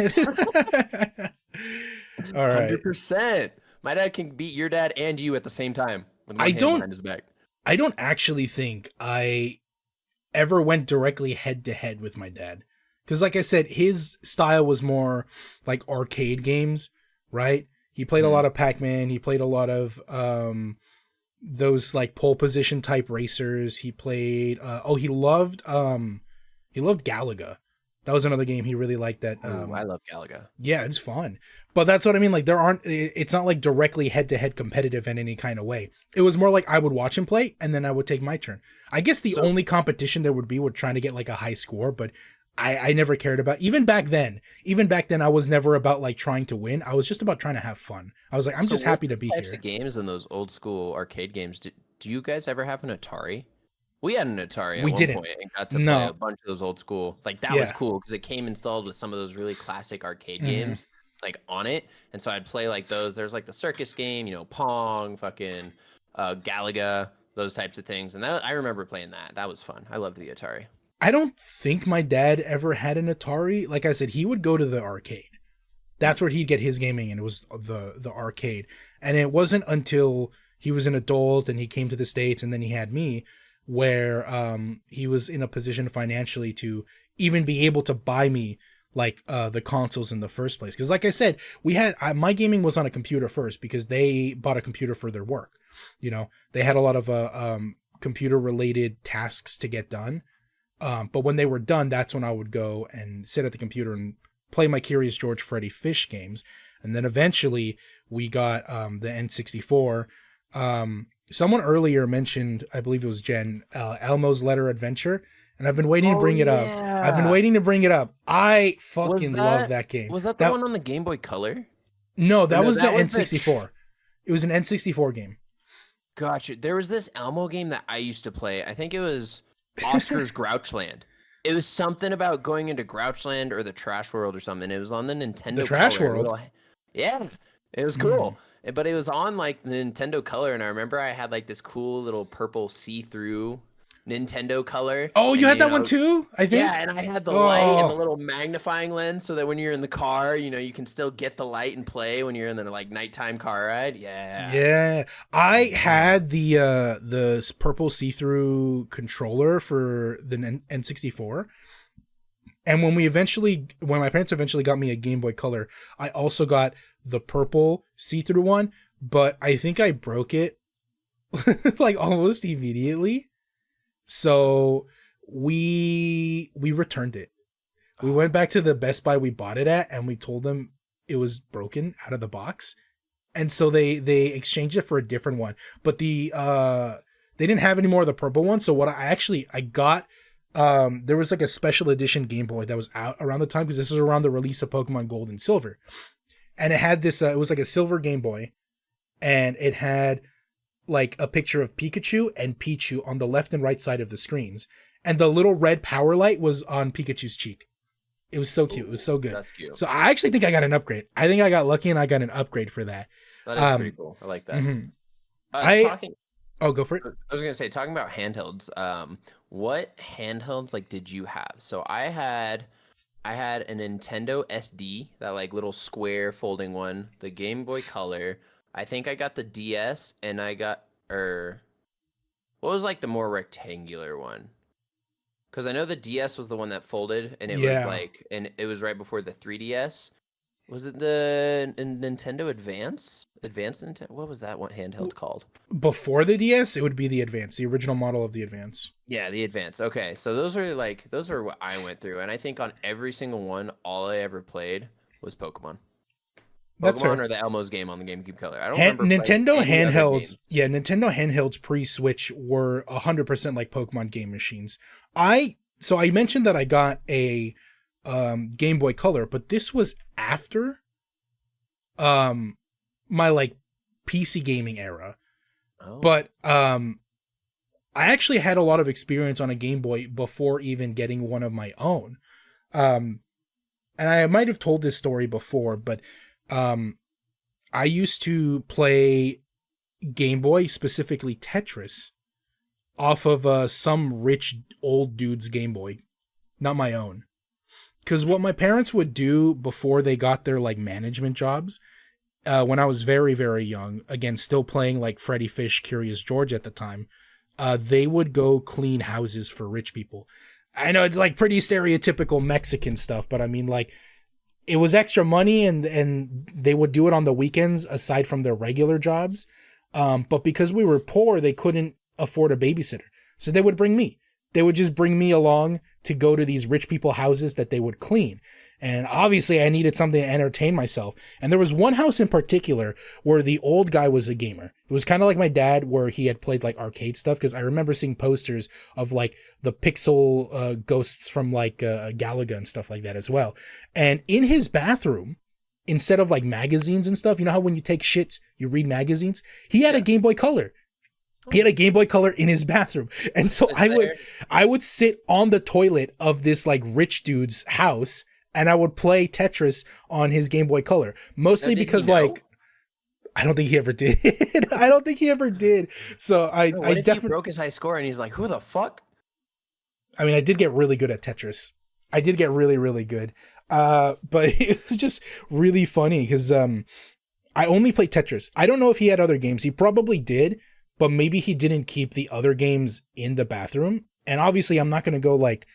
All right. 100%. My dad can beat your dad and you at the same time with one hand behind his back. I don't actually think I ever went directly head to head with my dad. Because like I said, his style was more like arcade games, right? He played a lot of Pac-Man. He played a lot of those like pole position type racers. He played he loved Galaga. That was another game he really liked. That I love Galaga. Yeah, it's fun. But that's what I mean. Like it's not like directly head to head competitive in any kind of way. It was more like I would watch him play and then I would take my turn. I guess the only competition there would be trying to get like a high score, but I never cared about, even back then, I was never about like trying to win. I was just about trying to have fun. I was like, I'm just happy to be here. What types of games in those old school arcade games, do you guys ever have an Atari? We had an Atari at one point and got to play a bunch of those old school. Like that was cool because it came installed with some of those really classic arcade games like on it. And so I'd play like those. There's like the circus game, you know, Pong, fucking Galaga, those types of things. And I remember playing that. That was fun. I loved the Atari. I don't think my dad ever had an Atari. Like I said, he would go to the arcade. That's where he'd get his gaming, and it was the arcade. And it wasn't until he was an adult and he came to the States and then he had me where he was in a position financially to even be able to buy me like the consoles in the first place. Because like I said, my gaming was on a computer first because they bought a computer for their work. You know, they had a lot of computer related tasks to get done. But when they were done, that's when I would go and sit at the computer and play my Curious George Freddy Fish games. And then eventually we got the N64. Someone earlier mentioned, I believe it was Jen, Elmo's Letter Adventure. And I've been waiting to bring it up. I fucking love that game. Was that the one on the Game Boy Color? No, Or that no, was the that was the N64. It was an N64 game. Gotcha. There was this Elmo game that I used to play. I think it was Oscar's Grouchland. It was something about going into Grouchland or the Trash World or something. It was on the The Nintendo Trash Color. World. Yeah, it was Mm. cool. But it was on like the Nintendo Color, and I remember I had like this cool little purple see-through Nintendo Color, Oh, you and had that one too, I yeah, think? and I had the light and the Oh, little magnifying lens so that when you're in the car, you can still get the light and play when you're in the like nighttime car ride. Yeah. yeah. I Yeah. had the purple see-through controller for the N64. And when my parents eventually got me a Game Boy Color, I also got the purple see-through one, but I think I broke it like almost immediately. So we returned it. We went back to the Best Buy we bought it at, and we told them it was broken out of the box. And so they exchanged it for a different one. But they didn't have any more of the purple one. So what I got, there was like a special edition Game Boy that was out around the time, because this is around the release of Pokemon Gold and Silver. And it had this it was like a silver Game Boy, and it had like a picture of Pikachu and Pichu on the left and right side of the screens. And the little red power light was on Pikachu's cheek. It was so cute. It was so good. That's cute. So I actually think I got an upgrade. I think I got lucky and I got an upgrade for that. That is pretty cool. I like that. Mhm. Talking, Go for it. I was gonna say, talking about handhelds. What handhelds like did you have? So I had a Nintendo SD, that like little square folding one, the Game Boy Color. I think I got the DS, and I got what was like the more rectangular one? Because I know the DS was the one that folded, and it was Yeah. like, and it was right before the 3DS. Was it the Nintendo Advance? Advance Nintendo? What was that one handheld called? Before the DS, it would be the Advance, the original model of the Advance. Yeah, the Advance. Okay, so those are what I went through, and I think on every single one, all I ever played was Pokemon. That's Pokemon her. or the Elmo's game on the GameCube Color. I don't remember playing Nintendo any other handhelds. games. Yeah, Nintendo handhelds pre-Switch were 100% like Pokemon game machines. So I mentioned that I got a Game Boy Color, but this was after my like PC gaming era. Oh, But I actually had a lot of experience on a Game Boy before even getting one of my own. And I might have told this story before, but I used to play Game Boy, specifically Tetris, off of some rich old dude's Game Boy, not my own. Because what my parents would do before they got their like management jobs, when I was very, very young, again, still playing like Freddy Fish, Curious George at the time, they would go clean houses for rich people. I know it's like pretty stereotypical Mexican stuff, but I mean, like, it was extra money, and they would do it on the weekends aside from their regular jobs. But because we were poor, they couldn't afford a babysitter. So they would bring me. They would just bring me along to go to these rich people houses that they would clean. And obviously I needed something to entertain myself. And there was one house in particular where the old guy was a gamer. It was kind of like my dad, where he had played like arcade stuff, because I remember seeing posters of like the pixel ghosts from like Galaga and stuff like that as well. And in his bathroom, instead of like magazines and stuff, you know how when you take shits, you read magazines? He had a Game Boy Color. He had a Game Boy Color in his bathroom. And so I would sit on the toilet of this like rich dude's house, and I would play Tetris on his Game Boy Color. Mostly because like, I don't think he ever did. I don't think he ever did. So I definitely broke his high score, and he's like, "Who the fuck?" I mean, I did get really good at Tetris. I did get really, really good. But it was just really funny because I only played Tetris. I don't know if he had other games. He probably did, but maybe he didn't keep the other games in the bathroom. And obviously, I'm not going to go like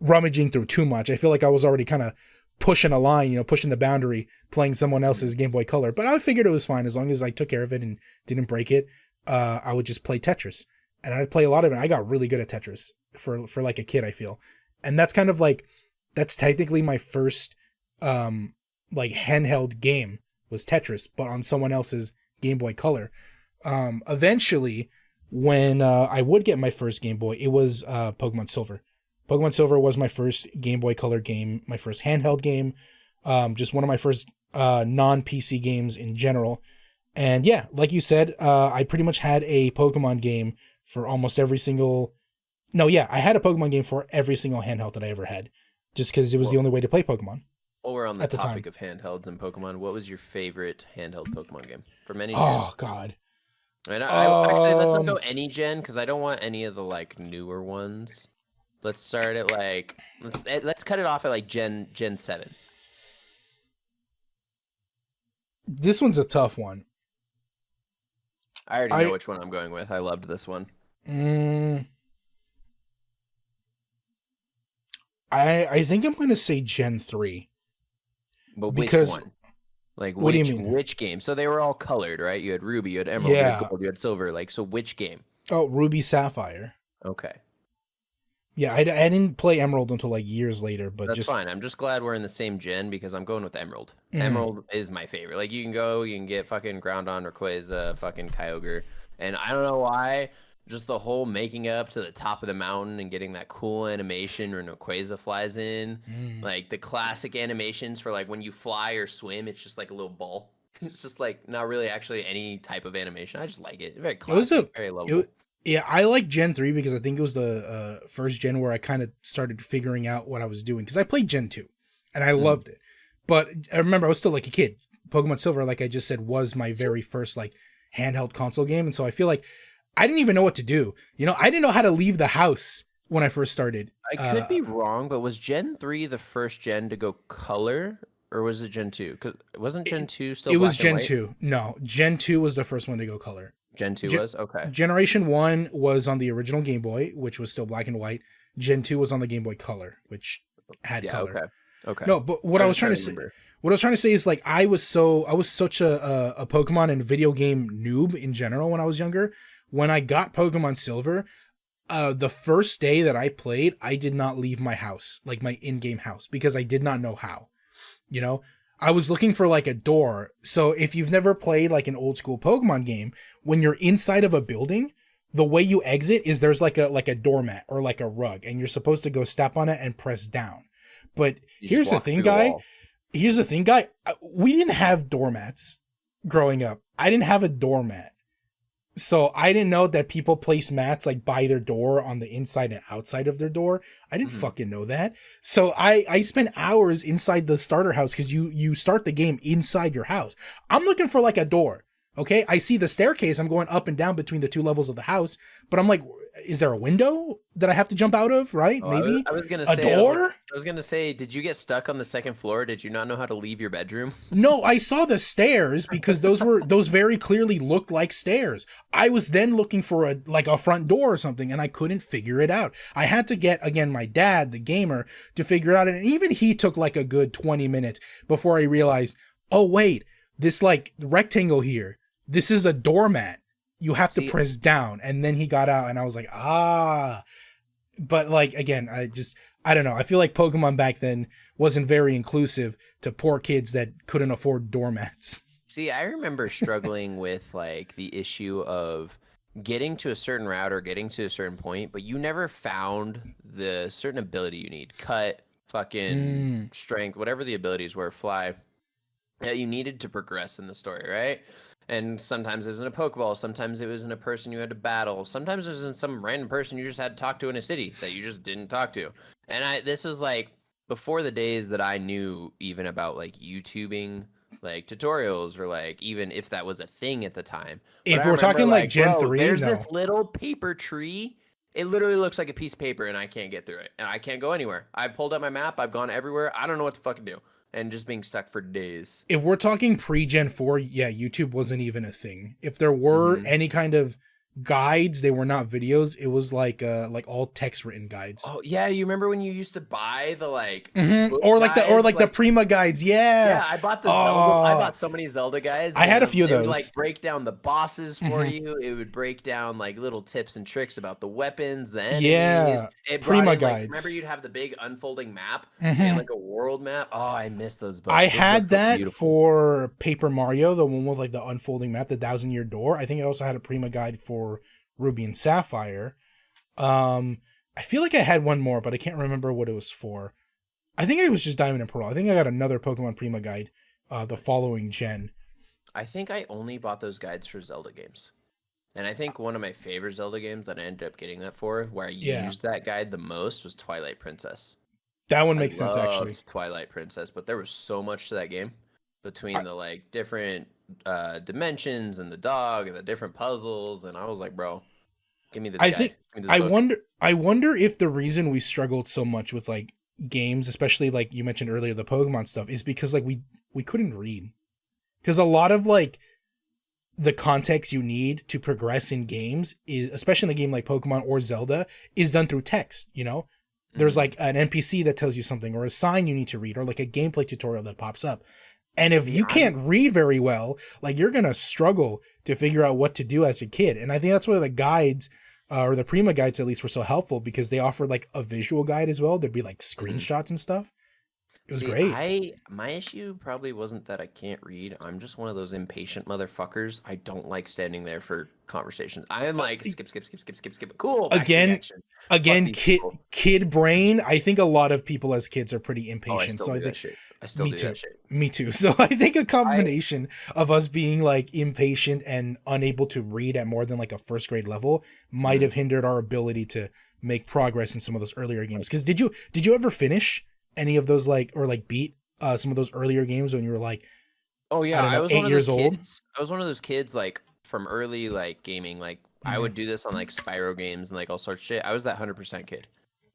rummaging through too much. I feel like I was already kind of pushing a line, pushing the boundary, playing someone else's Game Boy Color. But I figured it was fine as long as I took care of it and didn't break it. I would just play Tetris, and I'd play a lot of it. I got really good at Tetris for like a kid, I feel. And that's kind of like, that's technically my first like handheld game was Tetris, but on someone else's Game Boy Color. Eventually, when I would get my first Game Boy, it was Pokemon Silver. Pokemon Silver was my first Game Boy Color game, my first handheld game, just one of my first non-PC games in general. And yeah, like you said, I pretty much had a Pokemon game for almost every single. No, yeah, I had a Pokemon game for every single handheld that I ever had, just because it was the only way to play Pokemon. While we're on the at the topic time. of handhelds and Pokemon, what was your favorite handheld Pokemon game from any gen? Oh God. And I actually let's not go any gen because I don't want any of the like newer ones. Let's start at like let's cut it off at like Gen 7. This one's a tough one. I already know which one I'm going with. I loved this one. I think I'm gonna say Gen 3. But because, which one? Like what do you mean? Which game? So they were all colored, right? You had Ruby, you had Emerald, you had Gold, you had Silver. Like, so which game? Oh, Ruby Sapphire. Okay. Yeah, I didn't play Emerald until like years later, but that's fine. I'm just glad we're in the same gen because I'm going with Emerald. Emerald is my favorite. Like, you can get fucking Groudon, Rayquaza, fucking Kyogre, and I don't know why. Just the whole making up to the top of the mountain and getting that cool animation when Rayquaza flies in. Like the classic animations for like when you fly or swim, it's just like a little ball. It's just like not really actually any type of animation. I just like it. Very classic, very lovable. Yeah, I like Gen 3 because I think it was the first gen where I kind of started figuring out what I was doing. Because I played Gen 2 and I loved it. But I remember I was still like a kid. Pokemon Silver, like I just said, was my very first like handheld console game. And so I feel like I didn't even know what to do. You know, I didn't know how to leave the house when I first started. I could be wrong, but was Gen 3 the first gen to go color? Or was it Gen 2? Because wasn't Gen 2 still It was black and Gen white? 2. No, Gen 2 was the first one to go color. Gen 2 was? Okay. Generation 1 was on the original Game Boy, which was still black and white. Gen 2 was on the Game Boy Color, which had color. Okay. No, but what I was trying to say is like I was such a Pokemon and video game noob in general when I was younger. When I got Pokemon Silver, the first day that I played, I did not leave my house, like my in-game house, because I did not know how. You know, I was looking for like a door. So if you've never played like an old school Pokemon game, when you're inside of a building, the way you exit is there's like a doormat or like a rug, and you're supposed to go step on it and press down. But here's the thing, guy. We didn't have doormats growing up. I didn't have a doormat. So I didn't know that people place mats like by their door on the inside and outside of their door. I didn't fucking know that. So I spent hours inside the starter house because you start the game inside your house. I'm looking for like a door. Okay, I see the staircase. I'm going up and down between the two levels of the house, but I'm like, is there a window that I have to jump out of? Right? Maybe I was gonna a say, door. I was gonna say, did you get stuck on the second floor? Did you not know how to leave your bedroom? No, I saw the stairs because those very clearly looked like stairs. I was then looking for a front door or something, and I couldn't figure it out. I had to get, again, my dad, the gamer, to figure it out, and even he took like a good 20 minutes before I realized, oh wait, this like rectangle here, this is a doormat. You have to press down, and then he got out, and I was like, but like, again, I don't know. I feel like Pokemon back then wasn't very inclusive to poor kids that couldn't afford doormats. See, I remember struggling with like the issue of getting to a certain route or getting to a certain point, but you never found the certain ability you need. Cut, fucking strength, whatever the abilities were, fly, that you needed to progress in the story, right? And sometimes it was in a Pokeball, sometimes it was in a person you had to battle, sometimes it was in some random person you just had to talk to in a city that you just didn't talk to. And this was like before the days that I knew even about like YouTubing, like tutorials, or like even if that was a thing at the time. If we're talking like Gen 3, there's this little paper tree. It literally looks like a piece of paper and I can't get through it. And I can't go anywhere. I pulled out my map, I've gone everywhere. I don't know what to fucking do. And just being stuck for days. If we're talking pre-Gen 4, yeah, YouTube wasn't even a thing. If there were any kind of guides, they were not videos. It was like all text written guides. Oh yeah, you remember when you used to buy the like or like the Prima guides? Yeah, I bought the Zelda. I bought so many Zelda guides. I had a few of those. It would like break down the bosses for you. It would break down like little tips and tricks about the weapons, the enemies. Yeah, Prima guides. Remember, you'd have the big unfolding map and like a world map. Oh, I miss those books. I had that for Paper Mario, the one with like the unfolding map, the 1,000-Year Door. I think I also had a Prima guide for Ruby and Sapphire. I feel like I had one more, but I can't remember what it was for. I think it was just Diamond and Pearl. I think I got another Pokemon Prima guide the following gen. I think I only bought those guides for Zelda games. And I think one of my favorite Zelda games that I ended up getting that for, where I Yeah, used that guide the most, was Twilight Princess. that one I makes sense actually. loved Twilight Princess, but there was so much to that game between I, the like different dimensions and the dog and the different puzzles, and I was like, bro, give me this I guide, think give me this book. I wonder if the reason we struggled so much with like games, especially like you mentioned earlier, the Pokemon stuff, is because like we couldn't read. Because a lot of like the context you need to progress in games is, especially in a game like Pokemon or Zelda, is done through text. You know, there's Mhm. like an NPC that tells you something, or a sign you need to read, or like a gameplay tutorial that pops up. And if See, you can't read very well, like you're gonna struggle to figure out what to do as a kid. And I think that's why the guides, or the Prima guides at least, were so helpful, because they offered like a visual guide as well. There'd be like mhm. screenshots and stuff. It was See, great. my issue probably wasn't that I can't read. I'm just one of those impatient motherfuckers. I don't like standing there for conversations. I am like skip, skip, skip, skip, skip, skip. Cool, back to the Again, action. Fuck again, these people. kid brain. I think a lot of people as kids are pretty Oh, I impatient. still So I do that think shit. I still me do too. that shit. Me too. So I think a I combination of us being like impatient and unable to read at more than like a first grade level might mhm. have hindered our ability to make progress in some of those earlier games. Like, Because did you ever finish any of those, like, or like beat some of those earlier games when you were like, oh I yeah, don't I know, was one 8 of those years old? kids. I was one of those kids like from early like gaming. Like I Mm-hmm. would do this on like Spyro games and like all sorts of shit. I was that 100% kid.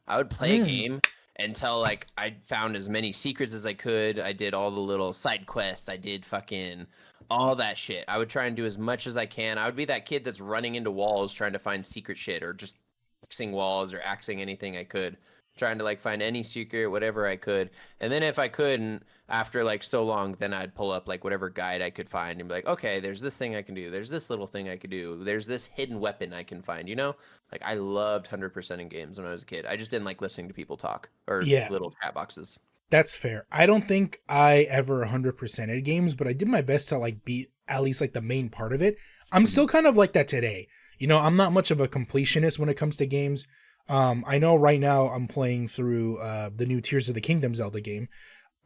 I would play a Mm. game until like I found as many secrets as I could. I did all the little side quests. I did fucking all that shit. I would try and do as much as I can. I would be that kid that's running into walls trying to find secret shit, or just axing walls or axing anything I could, trying to like find any secret, whatever I could. And then if I couldn't, after like so long, then I'd pull up like whatever guide I could find and be like, okay, there's this thing I can do. There's this little thing I could do. There's this hidden weapon I can find, you know? Like I loved 100% in games when I was a kid. I just didn't like listening to people talk or Yeah, little chat boxes. that's fair. I don't think I ever 100%ed games, but I did my best to like beat at least like the main part of it. I'm Mhm. still kind of like that today. You know, I'm not much of a completionist when it comes to games. I know right now I'm playing through the new Tears of the Kingdom Zelda game.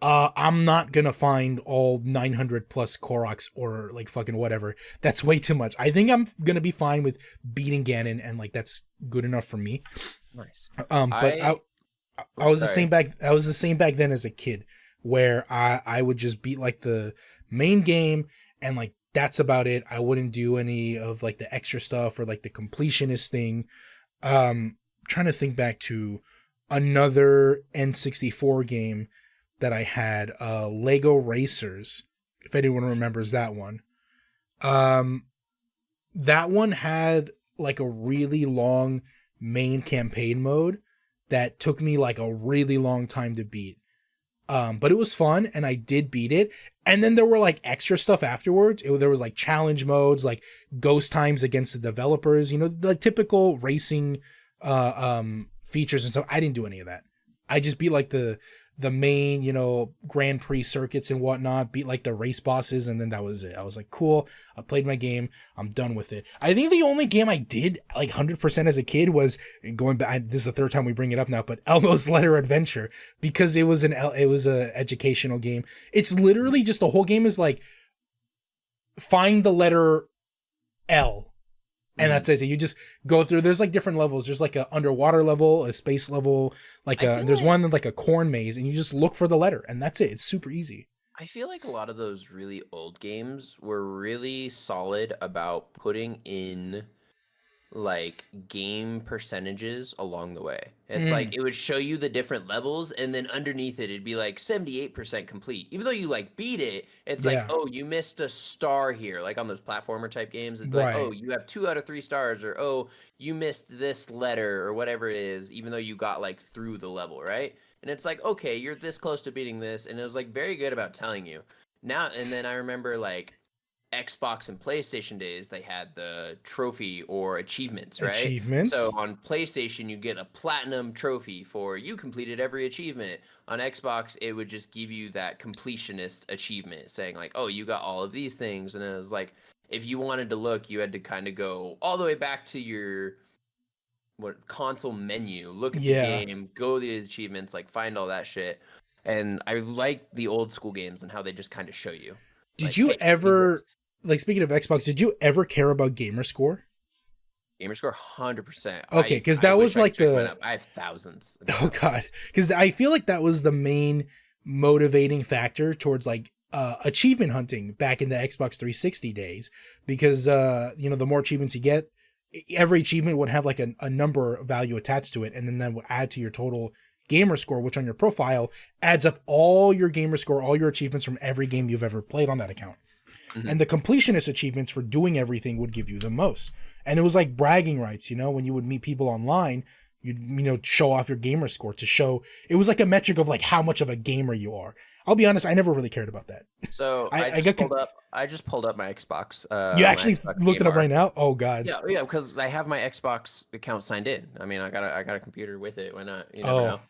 I'm not gonna find all 900 plus Koroks or like fucking whatever. That's way too much. I think I'm gonna be fine with beating Ganon, and like that's good enough for me. Nice. But I I oh, was the sorry. same back. I was the same back then as a kid, where I would just beat like the main game, and like that's about it. I wouldn't do any of like the extra stuff or like the completionist thing. Trying to think back to another N64 game that I had, Lego Racers, if anyone remembers that one. Um, that one had like a really long main campaign mode that took me like a really long time to beat. But it was fun and I did beat it. And then there were like extra stuff afterwards. There was like challenge modes, like ghost times against the developers, you know, the typical racing features and stuff. I didn't do any of that. I just beat like the main, you know, Grand Prix circuits and whatnot, beat like the race bosses, and then that was it. I was like, cool, I played my game, I'm done with it. I think the only game I did like 100% as a kid was going back. This is the third time we bring it up now, but Elmo's Letter Adventure, because it was a educational game. It's literally just the whole game is like find the letter L, and Mhm. that's it. So you just go through. There's like different levels. There's like a underwater level, a space level, I feel there's like one like a corn maze, and you just look for the letter, and that's it. It's super easy. I feel like a lot of those really old games were really solid about putting in like game percentages along the way. It's like Mm, it would show you the different levels and then underneath it it'd be like 78% complete. Even though you like beat it, it's like, yeah, "Oh, you missed a star here." Like on those platformer type games, it'd be like, "Oh, right. you have 2 out of 3 stars," or "Oh, you missed this letter," or whatever it is, even though you got like through the level, right? And it's like, "Okay, you're this close to beating this." And it was like very good about telling you. Now and then I remember like Xbox and PlayStation days, they had the trophy or achievements, right? So Achievements. on PlayStation, you get a platinum trophy for you completed every achievement. On Xbox, it would just give you that completionist achievement saying, like, oh, you got all of these things. And it was like, if you wanted to look, you had to kind of go all the way back to your what console menu, look at the Yeah. game, go to the achievements, like find all that shit. And I like the old school games and how they just kind of show you, Did like, you hey, do ever, this. like, speaking of Xbox, did you ever care about gamer score? Gamer score 100%. Okay, because I that wish was I could like check mine the up. I have thousands and oh god, thousands. because I feel like that was the main motivating factor towards like achievement hunting back in the Xbox 360 days. Because the more achievements you get, every achievement would have like a number value attached to it, and then that would add to your total gamer score, which on your profile adds up all your gamer score, all your achievements from every game you've ever played on that account. Hmm. And the completionist achievements for doing everything would give you the most. And it was like bragging rights, when you would meet people online, you'd show off your gamer score to show it was like a metric of like how much of a gamer you are. I'll be honest, I never really cared about that. So I got I just pulled up my Xbox, you my actually Xbox looked Game it up right Bar. now. Oh god. Yeah, yeah, because I have my Xbox account signed in. I mean, I got a computer with it. Why not? You never Oh know.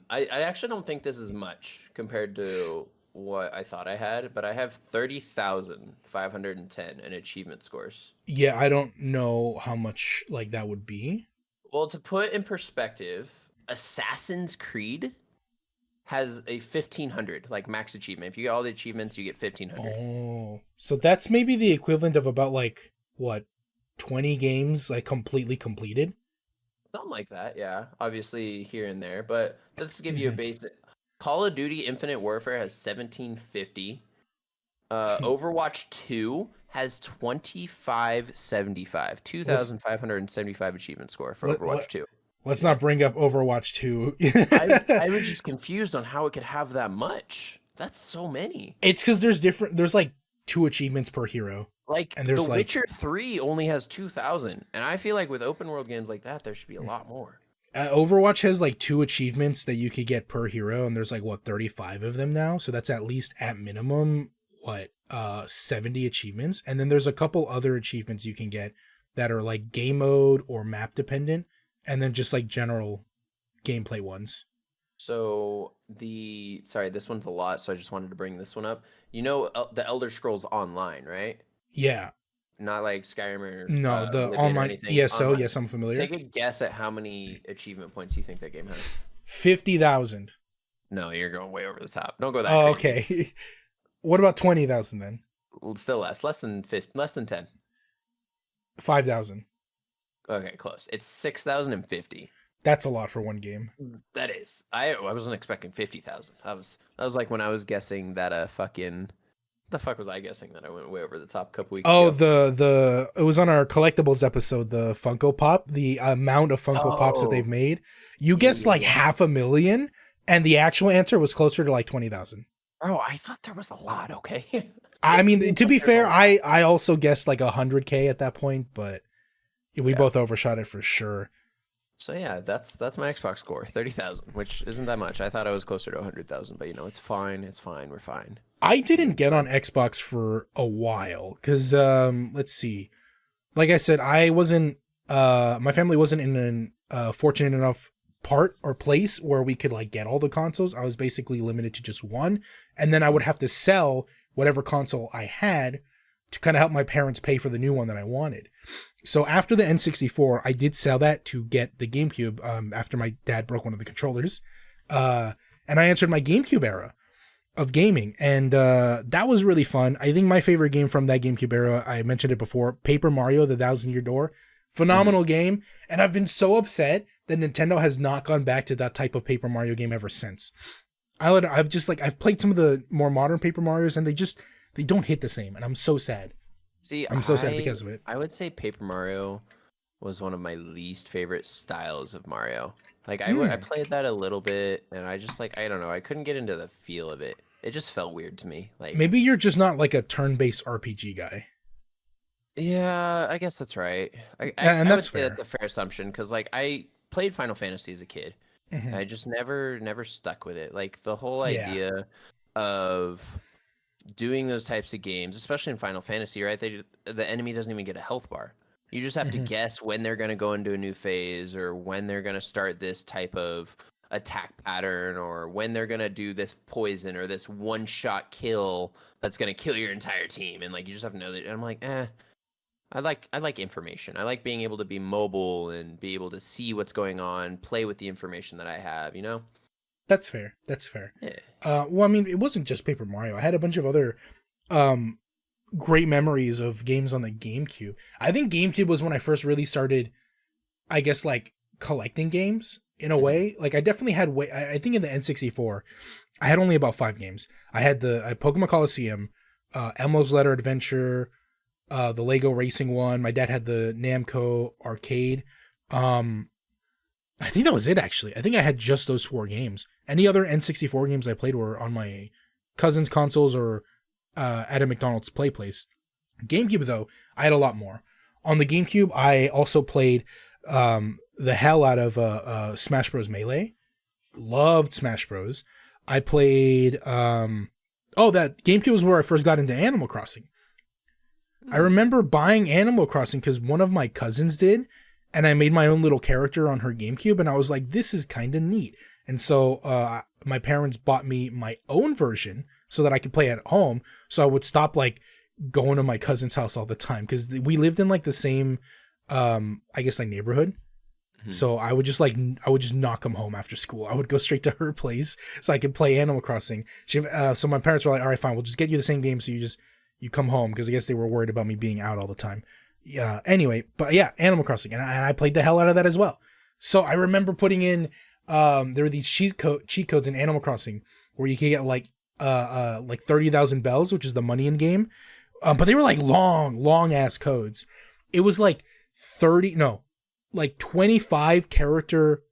I actually don't think this is much compared to what I thought I had, but I have 30,510 in achievement scores. yeah, I don't know how much like that would be. Well, to put in perspective, Assassin's Creed has a 1,500 like max achievement. If you get all the achievements, you get 1,500. Oh, so that's maybe the equivalent of about like what 20 games like completely completed. Something like that, yeah. Obviously here and there, but let's give you a Mhm. basic. Call of Duty Infinite Warfare has 1,750. Overwatch 2 has 2,575. let's 2,575 achievement score for let, Overwatch let 2. let's not bring up Overwatch 2. I was just confused on how it could have that much. That's so many. It's because there's like two achievements per hero, Like and The there's like Witcher 3 only has 2,000, and I feel like with open world games like that, there should be a lot more. Overwatch has like two achievements that you could get per hero, and there's like what 35 of them now, so that's at least at minimum what 70 achievements, and then there's a couple other achievements you can get that are like game mode or map dependent, and then just like general gameplay ones. So sorry, this one's a lot, so I just wanted to bring this one up. You know, the Elder Scrolls Online, right? Yeah, Not like Skyrim or no, the Oblivion or online anything. ESO, Online. yes, I'm familiar. Take a guess at how many achievement points you think that game has. 50,000. No, you're going way over the top. Don't go that Oh, crazy. okay. What about 20,000 then? Well, still less than 50, less than 10. 5,000. Okay, close. It's 6,050. That's a lot for one game. That is. I wasn't expecting 50,000. That was like when I was guessing that fucking the fuck was I guessing that I went way over the top a couple weeks Oh, ago. the it was on our collectibles episode, the Funko Pop, the amount of Funko Pops that they've Oh, made. You guessed like yeah. 500,000, and the actual answer was closer to like 20,000. Oh, I thought there was a lot. Okay. I It mean, seems to like be there's a fair, lot. I also guessed like 100K at that point, but we Yeah. both overshot it for sure. So yeah, that's my Xbox score, 30,000, which isn't that much. I thought I was closer to 100,000, but it's fine. It's fine. We're fine. I didn't It's get on fine. Xbox for a while because let's see. Like I said, I wasn't my family wasn't in an fortunate enough part or place where we could like get all the consoles. I was basically limited to just one, and then I would have to sell whatever console I had to kind of help my parents pay for the new one that I wanted. So after the N64, I did sell that to get the GameCube after my dad broke one of the controllers. And I entered my GameCube era of gaming, and that was really fun. I think my favorite game from that GameCube era, I mentioned it before, Paper Mario: The Thousand Year Door. Phenomenal game, and I've been so upset that Nintendo has not gone back to that type of Paper Mario game ever since. I've played some of the more modern Paper Marios, and they don't hit the same, and I'm so sad. See, I'm so sad because of it. I would say Paper Mario was one of my least favorite styles of Mario. Like I played that a little bit, and I just I don't know, I couldn't get into the feel of it. It just felt weird to me. Like Maybe you're just not like a turn-based RPG guy. yeah, I guess that's right. And I would that's say that's fair. a fair assumption because I played Final Fantasy as a kid. And Mhm. I just never stuck with it. Like the whole Yeah. idea of doing those types of games, especially in Final Fantasy, right? The enemy doesn't even get a health bar. You just have to Mhm. guess when they're going to go into a new phase or when they're going to start this type of attack pattern or when they're going to do this poison or this one-shot kill that's going to kill your entire team. And you just have to know that. And I'm like, I like information. I like being able to be mobile and be able to see what's going on, play with the information that I have, That's fair. That's fair. Yeah. Well, I mean, it wasn't just Paper Mario. I had a bunch of other great memories of games on the GameCube. I think GameCube was when I first really started, I guess, like collecting games in a way. Like I definitely had I think in the N64, I had only about 5 games. I had Pokemon Coliseum, Elmo's Letter Adventure, the Lego Racing one. My dad had the Namco arcade. I think that was it, actually. I think I had just those 4 games. Any other N64 games I played were on my cousin's consoles or at a McDonald's play place. GameCube, though, I had a lot more. On the GameCube, I also played the hell out of Smash Bros. Melee. Loved Smash Bros. I played... that GameCube was where I first got into Animal Crossing. I remember buying Animal Crossing because one of my cousins did, and I made my own little character on her GameCube, and I was like, this is kind of neat. And so my parents bought me my own version so that I could play at home, so I would stop like going to my cousin's house all the time, because we lived in like the same, I guess, like neighborhood. Mm-hmm. So I would just knock them home after school. I would go straight to her place so I could play Animal Crossing. So my parents were like, all right, fine, we'll just get you the same game so you come home, because I guess they were worried about me being out all the time. Yeah. Anyway, but yeah, Animal Crossing, and I played the hell out of that as well. So I remember putting in there were these cheat codes in Animal Crossing where you could get like 30,000 bells, which is the money in game. But they were like long ass codes. It was like 25 character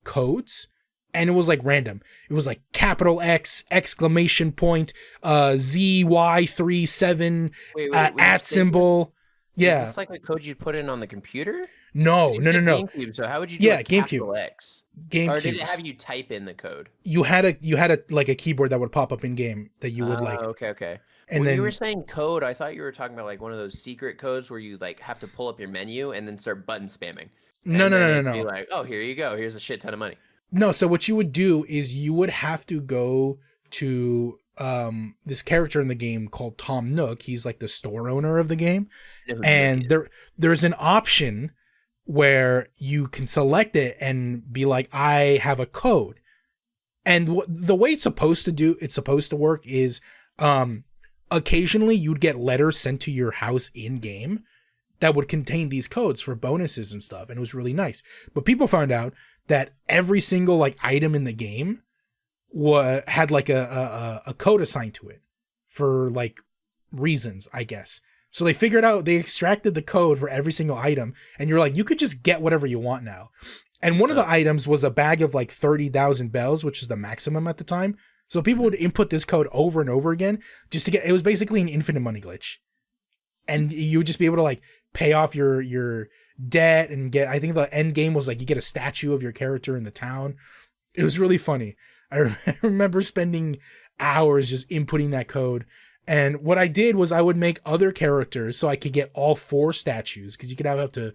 codes. And it was like random. It was like capital X, exclamation point, ZY37, at symbol. Is this like the code you'd put in on the computer? No. GameCube, so how would you do capital X? GameCube. Or did it have you type in the code? You had a like a keyboard that would pop up in game that you would like. Okay. And when then you were saying code, I thought you were talking about like one of those secret codes where you like have to pull up your menu and then start button spamming. No. Be like, oh, here you go. Here's a shit ton of money. No, so what you would do is you would have to go to this character in the game called Tom Nook. He's like the store owner of the game. And there's an option where you can select it and be like, I have a code. And the way it's supposed to work is occasionally you'd get letters sent to your house in game that would contain these codes for bonuses and stuff, and it was really nice. But people found out that every single like item in the game had like a code assigned to it for like reasons, I guess. So they extracted the code for every single item, and you're like, you could just get whatever you want now. And one of the items was a bag of like 30,000 bells, which is the maximum at the time. So people would input this code over and over again just to it was basically an infinite money glitch. And you would just be able to like pay off your debt and I think the end game was like you get a statue of your character in the town. It was really funny. I remember spending hours just inputting that code. And what I did was I would make other characters so I could get all 4 statues, because you could have up to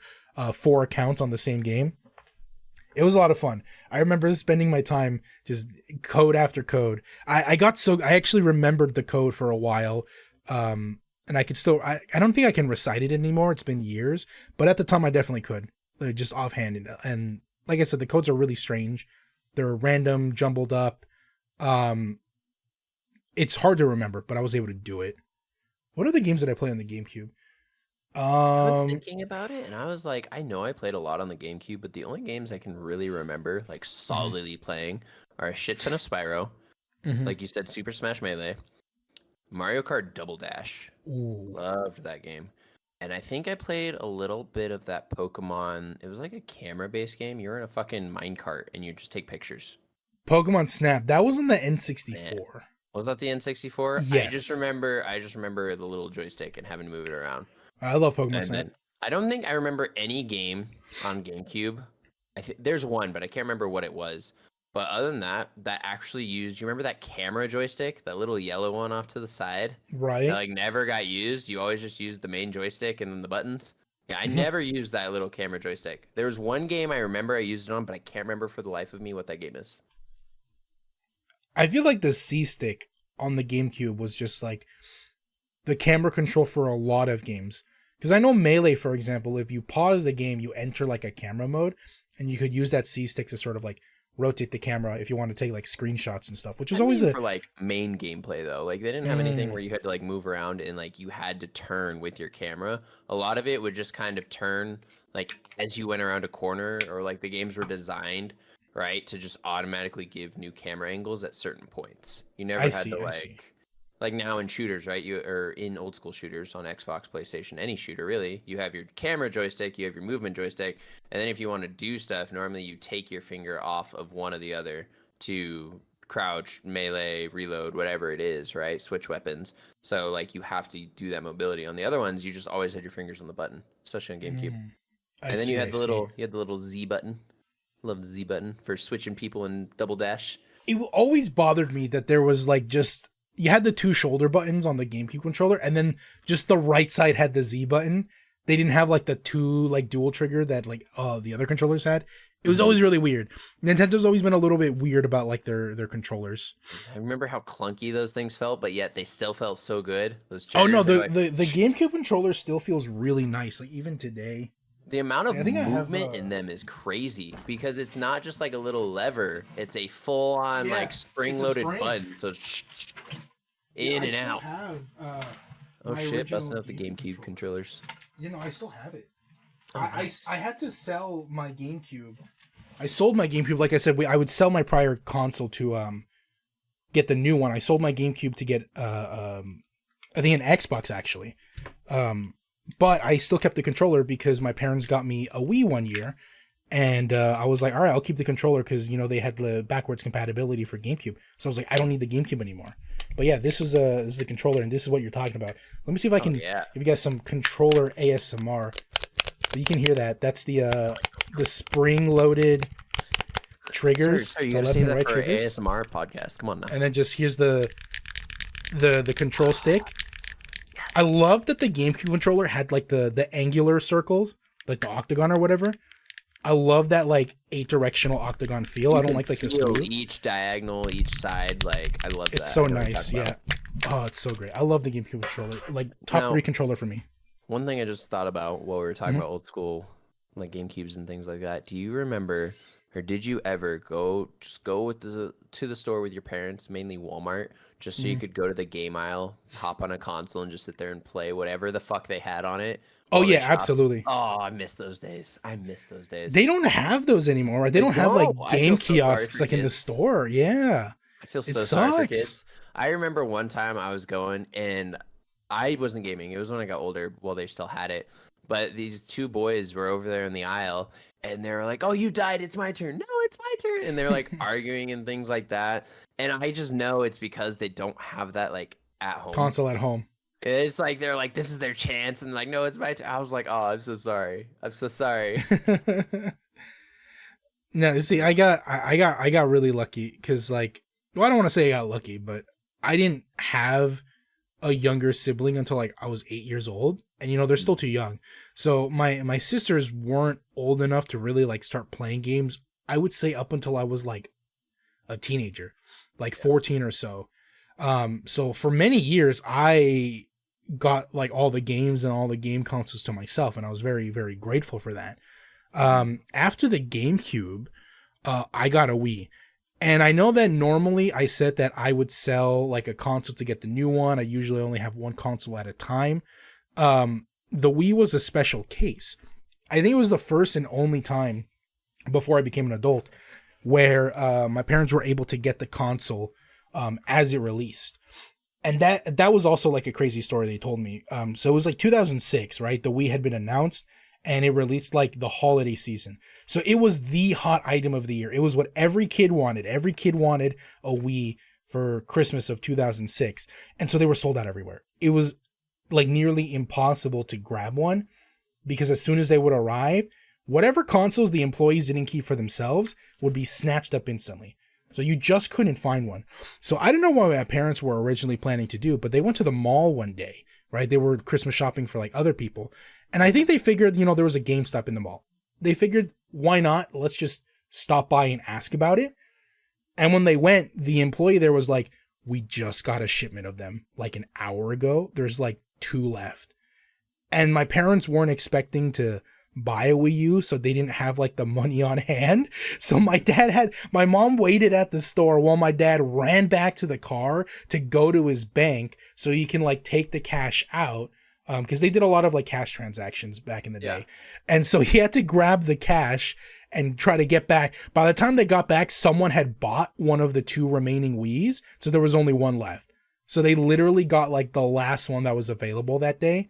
4 accounts on the same game. It was a lot of fun. I remember spending my time just code after code. I actually remembered the code for a while. And I could still, I don't think I can recite it anymore. It's been years, but at the time I definitely could, just offhand. And like I said, the codes are really strange. They're random, jumbled up. It's hard to remember, but I was able to do it. What are the games that I play on the GameCube? I was thinking about it, and I was like, I know I played a lot on the GameCube, but the only games I can really remember, like solidly playing, are a shit ton of Spyro, like you said, Super Smash Melee, Mario Kart Double Dash. Ooh. Loved that game. And I think I played a little bit of that Pokemon. It was like a camera-based game. You're in a fucking minecart, and you just take pictures. Pokemon Snap. That was on the N64. Man. Was that the N64? Yes. I just remember the little joystick and having to move it around. I love Pokemon Snap. I don't think I remember any game on GameCube. There's one, but I can't remember what it was. But other than that actually used, you remember that camera joystick? That little yellow one off to the side? Right. That like never got used. You always just used the main joystick and then the buttons. Yeah, I never used that little camera joystick. There was one game I remember I used it on, but I can't remember for the life of me what that game is. I feel like the C-stick on the GameCube was just like the camera control for a lot of games. Because I know Melee, for example, if you pause the game, you enter like a camera mode, and you could use that C-stick to sort of like rotate the camera if you want to take like screenshots and stuff, which was I always mean, a for like main gameplay though, like they didn't have anything where you had to like move around and like you had to turn with your camera. A lot of it would just kind of turn like as you went around a corner, or like the games were designed right to just automatically give new camera angles at certain points. You never I had see, to I see. like now in shooters, right? You or in old school shooters on Xbox, PlayStation, any shooter really, you have your camera joystick, you have your movement joystick, and then if you want to do stuff, normally you take your finger off of one or the other to crouch, melee, reload, whatever it is, right? Switch weapons. So like you have to do that mobility. On the other ones, you just always had your fingers on the button, especially on GameCube. I And then you see, had I the see. little Z button. Love the Z button for switching people in double dash. It always bothered me that there was like just you had the two shoulder buttons on the GameCube controller, and then just the right side had the Z button. They didn't have like the two like dual trigger that like the other controllers had. It was always really weird. Nintendo's always been a little bit weird about like their controllers. I remember how clunky those things felt, but yet they still felt so good. Those Oh no, triggers, they're the GameCube controller still feels really nice. Like even today. the amount of I think I have, movement in them is crazy because it's not just like a little lever; it's a full-on Yeah, like it's a spring-loaded spring. button. So in and out. Have, Oh my shit! original Busting out the GameCube controllers. You know, I still have it. Oh, nice. I had to sell my GameCube. I sold my GameCube. Like I said, I would sell my prior console to get the new one. I sold my GameCube to get I think an Xbox actually. But I still kept the controller because my parents got me a Wii one year, and I was like, all right, I'll keep the controller because you know they had the backwards compatibility for GameCube. So I was like, I don't need the GameCube anymore. But yeah, this is the controller, and this is what you're talking about. Let me see if I can give you guys some controller ASMR. So you can hear that. That's the spring-loaded triggers. Sorry, you the gotta left say and that right for triggers. ASMR podcast. Come on now. And then just here's the control stick. I love that the GameCube controller had like the angular circles, like the octagon or whatever. I love that like 8-directional octagon feel. I don't like the smooth. Each diagonal, each side. Like I love that. It's so nice, yeah. Oh, it's so great. I love the GameCube controller. Like top 3 controller for me. One thing I just thought about while we were talking about old school, like GameCubes and things like that. Do you remember, or did you ever go with to the store with your parents, mainly Walmart, just so you could go to the game aisle, hop on a console, and just sit there and play whatever the fuck they had on it? Oh yeah, absolutely. Oh, I miss those days. I miss those days. They don't have those anymore. Right? They don't have like game kiosks like in the store. Yeah. I feel so sorry for kids. I remember one time I was going and I wasn't gaming. It was when I got older. Well, they still had it. But these two boys were over there in the aisle and they were like, "Oh, you died. It's my turn." "No, it's my turn." And they're like arguing and things like that. And I just know it's because they don't have that like at home. Console at home. It's like they're like, this is their chance, and like, no, it's my turn. I was like, oh, I'm so sorry. I'm so sorry. No, see, I got really lucky because like, well, I don't want to say I got lucky, but I didn't have a younger sibling until like I was 8 years old, and you know they're still too young. So my sisters weren't old enough to really like start playing games. I would say up until I was like a teenager, like 14 or so. So for many years I got like all the games and all the game consoles to myself, and I was very, very grateful for that. After the GameCube, I got a Wii, and I know that normally I said that I would sell like a console to get the new one. I usually only have one console at a time. The Wii was a special case. I think it was the first and only time before I became an adult where my parents were able to get the console as it released. And that was also like a crazy story they told me. So it was like 2006, right? The Wii had been announced and it released like the holiday season. So it was the hot item of the year. It was what every kid wanted. Every kid wanted a Wii for Christmas of 2006. And so they were sold out everywhere. It was like nearly impossible to grab one because as soon as they would arrive, whatever consoles the employees didn't keep for themselves would be snatched up instantly. So you just couldn't find one. So I don't know what my parents were originally planning to do, but they went to the mall one day, right? They were Christmas shopping for like other people. And I think they figured, you know, there was a GameStop in the mall. They figured, why not? Let's just stop by and ask about it. And when they went, the employee there was like, we just got a shipment of them like an hour ago. There's like 2 left. And my parents weren't expecting to buy a Wii U, so they didn't have like the money on hand. So my mom waited at the store while my dad ran back to the car to go to his bank so he can like take the cash out. Because they did a lot of like cash transactions back in the day. And so he had to grab the cash and try to get back. By the time they got back, someone had bought one of the 2 remaining Wiis. So there was only one left. So they literally got like the last one that was available that day.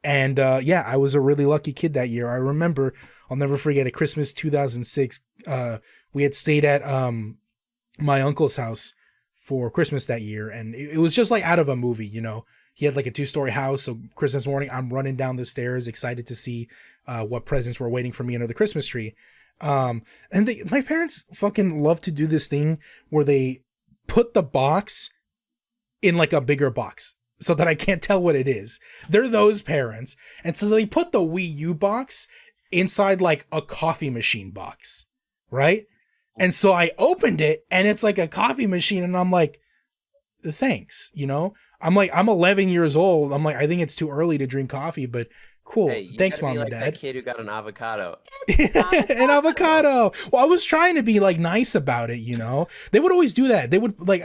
And yeah, I was a really lucky kid that year. I remember, I'll never forget, at Christmas 2006, we had stayed at my uncle's house for Christmas that year. And it was just like out of a movie, you know. He had like a 2-story house. So Christmas morning, I'm running down the stairs, excited to see what presents were waiting for me under the Christmas tree. And my parents fucking love to do this thing where they put the box in like a bigger box so that I can't tell what it is. They're those parents. And so they put the Wii U box inside like a coffee machine box, right? And so I opened it and it's like a coffee machine and I'm like, thanks, you know? I'm 11 years old. I'm like, I think it's too early to drink coffee, but cool. Hey, thanks, mom and dad. that kid who got an avocado. An avocado. Well, I was trying to be like nice about it, you know. They would always do that. They would like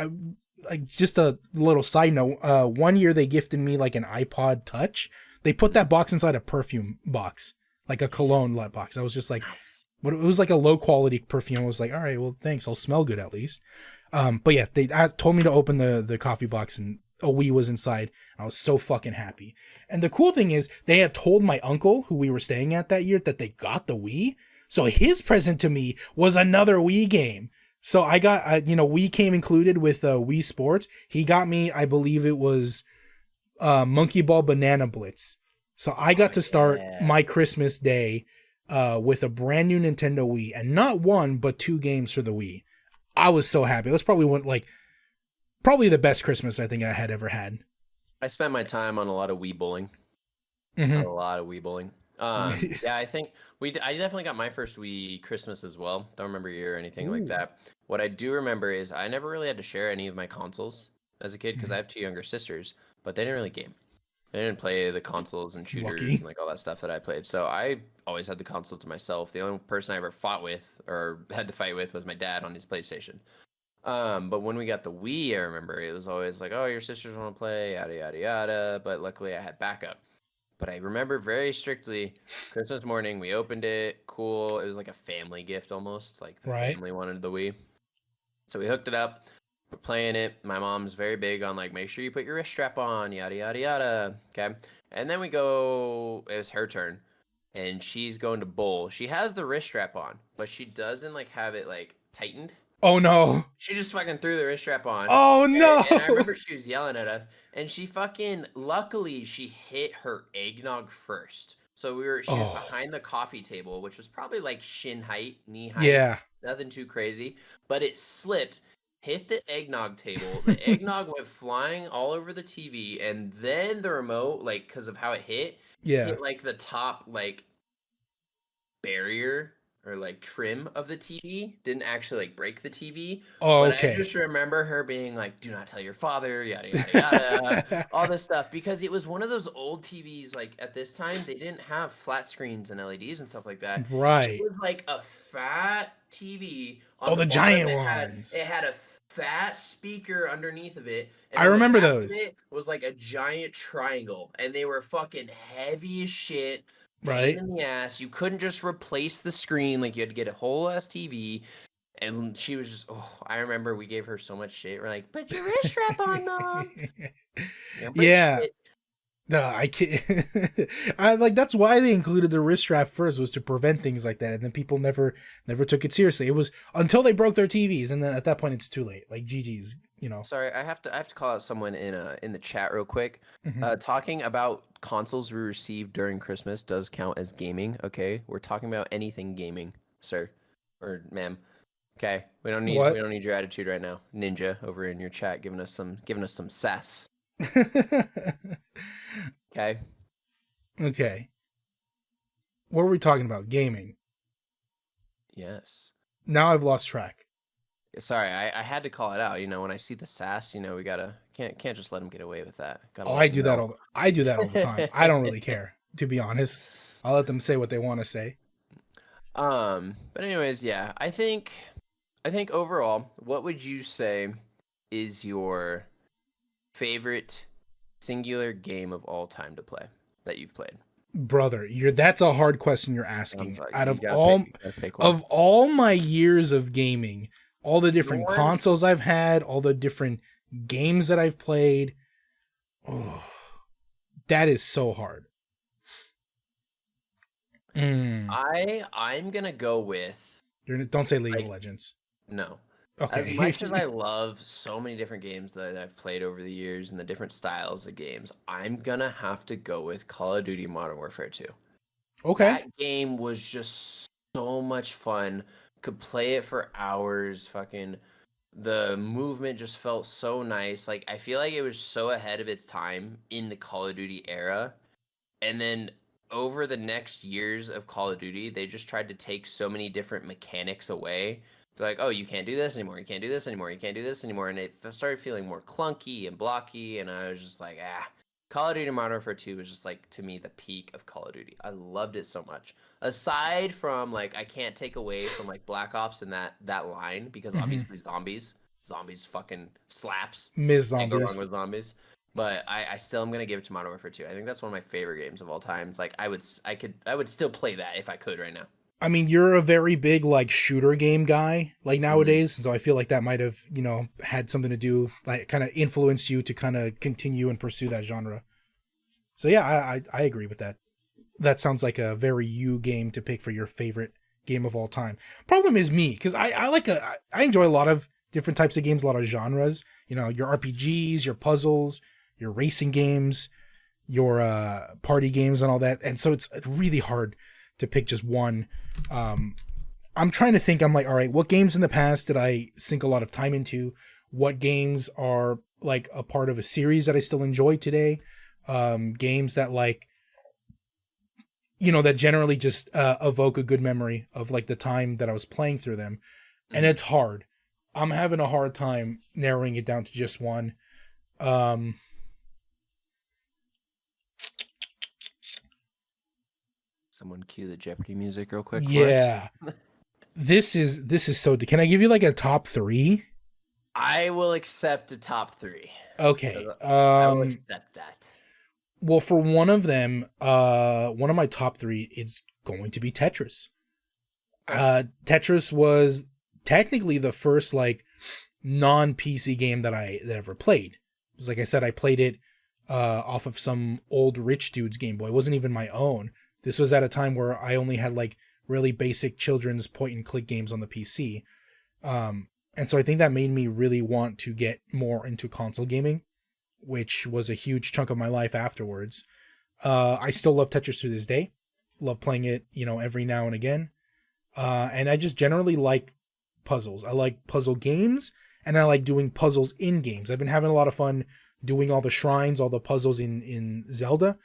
just a little side note. One year they gifted me like an iPod Touch. They put that box inside a perfume box, like a cologne box. I was just like, but it was like a low quality perfume. I was like, all right, well, thanks. I'll smell good at least. But yeah, they told me to open the coffee box and a Wii was inside. I was so fucking happy. And the cool thing is they had told my uncle who we were staying at that year that they got the Wii. So his present to me was another Wii game. So I got, Wii came included with Wii Sports. He got me, I believe it was Monkey Ball Banana Blitz. So I got to start my Christmas day with a brand new Nintendo Wii and not 1, but 2 games for the Wii. I was so happy. That's probably the best Christmas I think I had ever had. I spent my time on a lot of Wii bowling. Mm-hmm. A lot of Wii bowling. Yeah, I think I definitely got my first Wii Christmas as well. Don't remember year or anything like that. What I do remember is I never really had to share any of my consoles as a kid because I have 2 younger sisters, but they didn't really game. They didn't play the consoles and shooters and like all that stuff that I played. So I always had the console to myself. The only person I ever fought with or had to fight with was my dad on his PlayStation. But when we got the Wii, I remember it was always like, oh, your sisters want to play, yada, yada, yada. But luckily I had backup. But I remember very strictly Christmas morning, we opened it. Cool. It was like a family gift almost. Like the family wanted the Wii. So we hooked it up. We're playing it. My mom's very big on like, make sure you put your wrist strap on, yada, yada, yada. Okay. And then it was her turn. And she's going to bowl. She has the wrist strap on, but she doesn't like have it like tightened. Oh no. She just fucking threw the wrist strap on. Oh no. And I remember she was yelling at us. And she luckily she hit her eggnog first. So she was behind the coffee table, which was probably like shin height, knee height. Yeah. Nothing too crazy. But it slipped, hit the eggnog table. The eggnog went flying all over the TV. And then the remote, like, because of how it hit like the top, like, barrier or like trim of the TV. Didn't actually like break the TV. Oh, but okay. I just remember her being like, do not tell your father, yada, yada, yada, all this stuff. Because it was one of those old TVs, like at this time, they didn't have flat screens and LEDs and stuff like that. Right. It was like a fat TV. The giant ones. It had a fat speaker underneath of it. And I remember those. It was like a giant triangle. And they were fucking heavy as shit. Right. In the ass. You couldn't just replace the screen. Like you had to get a whole ass TV. And she was just, I remember we gave her so much shit. We're like, put your wrist strap on, Mom. Yeah. No, I can't. That's why they included the wrist strap first, was to prevent things like that. And then people never took it seriously. It was until they broke their TVs. And then at that point it's too late. Like GG's, you know. Sorry, I have to call out someone in the chat real quick. Talking about consoles we received during Christmas does count as gaming. Okay, we're talking about anything gaming, sir or ma'am. Okay, we don't need your attitude right now, Ninja over in your chat giving us some sass. Okay. What were we talking about? Gaming. Yes. Now I've lost track. Sorry, I had to call it out. You know, when I see the sass, you know, we can't just let him get away with that. I do that all the time. I don't really care, to be honest. I'll let them say what they want to say. But anyways, yeah, I think overall, what would you say is your favorite singular game of all time to play that you've played? Brother, that's a hard question you're asking. Out You of gotta pick. all You gotta pick one. my years of gaming, all the different One. consoles I've had, all the different games that I've played, oh, that is so hard. I'm gonna go with Don't say League of like Legends. no. As Okay. much as I love so many different games that I've played over the years and the different styles of games, I'm gonna have to go with Call of Duty Modern Warfare 2. Okay. That game was just so much fun. Could play it for hours. Fucking the movement just felt so nice. Like I feel like it was so ahead of its time in the Call of Duty era. And then over the next years of Call of Duty, they just tried to take so many different mechanics away. They're like, oh, you can't do this anymore. You can't do this anymore. You can't do this anymore. And it started feeling more clunky and blocky. And I was just like, ah. Call of Duty Modern Warfare 2 was just like, to me, the peak of Call of Duty. I loved it so much. Aside from, like, I can't take away from, like, Black Ops and that line because obviously zombies fucking slaps. Ms. Can't go wrong Zombies. with zombies. But I still am gonna give it to Modern Warfare 2. I think that's one of my favorite games of all time. It's like I would still play that if I could right now. I mean, you're a very big like shooter game guy like Mm-hmm. nowadays, so I feel like that might have, had something to do, like kind of influence you to kind of continue and pursue that genre. So yeah, I agree with that. That sounds like a very you game to pick for your favorite game of all time. Problem is me, because I enjoy a lot of different types of games, a lot of genres. Your RPGs, your puzzles, your racing games, your party games, and all that. And so it's really hard to pick just one. I'm trying to think. I'm like, all right, what games in the past did I sink a lot of time into? What games are like a part of a series that I still enjoy today? Games that like, that generally just evoke a good memory of like the time that I was playing through them. And it's hard. I'm having a hard time narrowing it down to just one. Someone cue the Jeopardy music real quick. Yeah. This is so. Can I give you like a top three? I will accept a top 3. Okay. I will accept that. Well, for one of them, one of my top three is going to be Tetris. Tetris was technically the first like non-PC game that I ever played. Because like I said, I played it off of some old rich dude's Game Boy. It wasn't even my own. This was at a time where I only had like really basic children's point and click games on the PC. And so I think that made me really want to get more into console gaming, which was a huge chunk of my life afterwards. I still love Tetris to this day. Love playing it, every now and again. And I just generally like puzzles. I like puzzle games, and I like doing puzzles in games. I've been having a lot of fun doing all the shrines, all the puzzles in Zelda.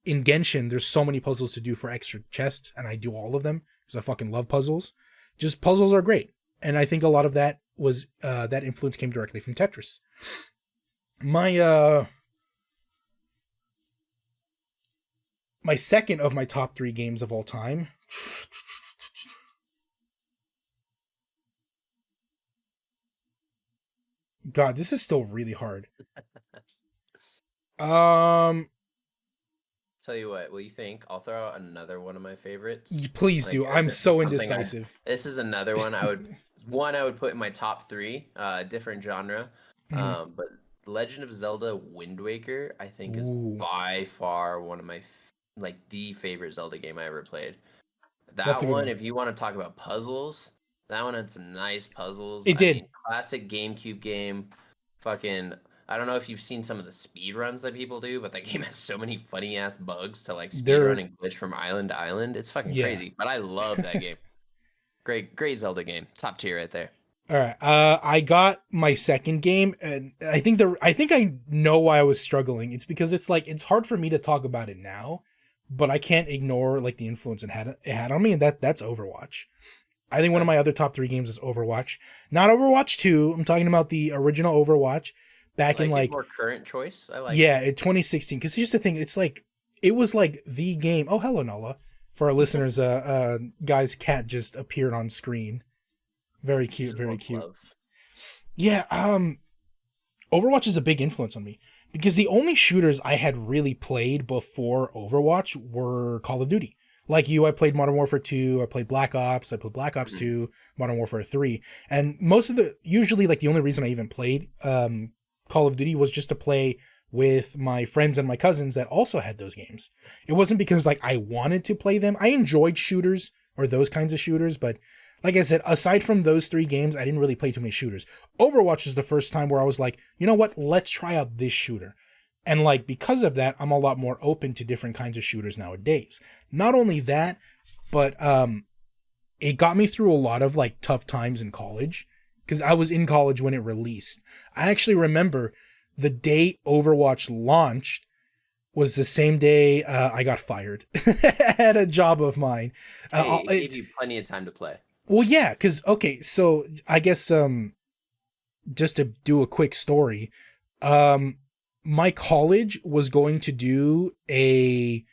In Genshin, there's so many puzzles to do for extra chests, and I do all of them because I fucking love puzzles. Just puzzles are great. And I think a lot of that was, that influence came directly from Tetris. My second of my top 3 games of all time. God, this is still really hard. Tell you what you think? I'll throw out another one of my favorites. Please do. I'm so indecisive. This is another one I would put in my top 3, different genre. But Legend of Zelda Wind Waker, I think, is by far one of my the favorite Zelda game I ever played. That one, if you want to talk about puzzles, that one had some nice puzzles. It did. Classic GameCube game. Fucking, I don't know if you've seen some of the speed runs that people do, but that game has so many funny ass bugs to like speed run and glitch from island to island. It's fucking crazy. But I love that game. Great Zelda game. Top tier right there. All right. I got my second game, and I think I know why I was struggling. It's because it's hard for me to talk about it now, but I can't ignore like the influence it had on me, and that's Overwatch. I think one of my other top 3 games is Overwatch. Not Overwatch 2. I'm talking about the original Overwatch back in like more current choice. I like. Yeah, in 2016. Because here's the thing. It's like it was like the game. Oh, hello, Nala. For our listeners, guy's cat just appeared on screen. Very cute, very cute. Love. Yeah, Overwatch is a big influence on me because the only shooters I had really played before Overwatch were Call of Duty. Like you, I played Modern Warfare 2, I played Black Ops, I played Black Ops 2, Modern Warfare 3. And usually like the only reason I even played Call of Duty was just to play with my friends and my cousins that also had those games. It wasn't because like I wanted to play them. I enjoyed shooters or those kinds of shooters, but like I said, aside from those 3 games, I didn't really play too many shooters. Overwatch was the first time where I was like, you know what? Let's try out this shooter. And like, because of that, I'm a lot more open to different kinds of shooters nowadays. Not only that, but it got me through a lot of like tough times in college because I was in college when it released. I actually remember the day Overwatch launched was the same day I got fired at a job of mine. Hey, it gave you plenty of time to play. Well, yeah, because, okay, so I guess just to do a quick story, my college was going to do a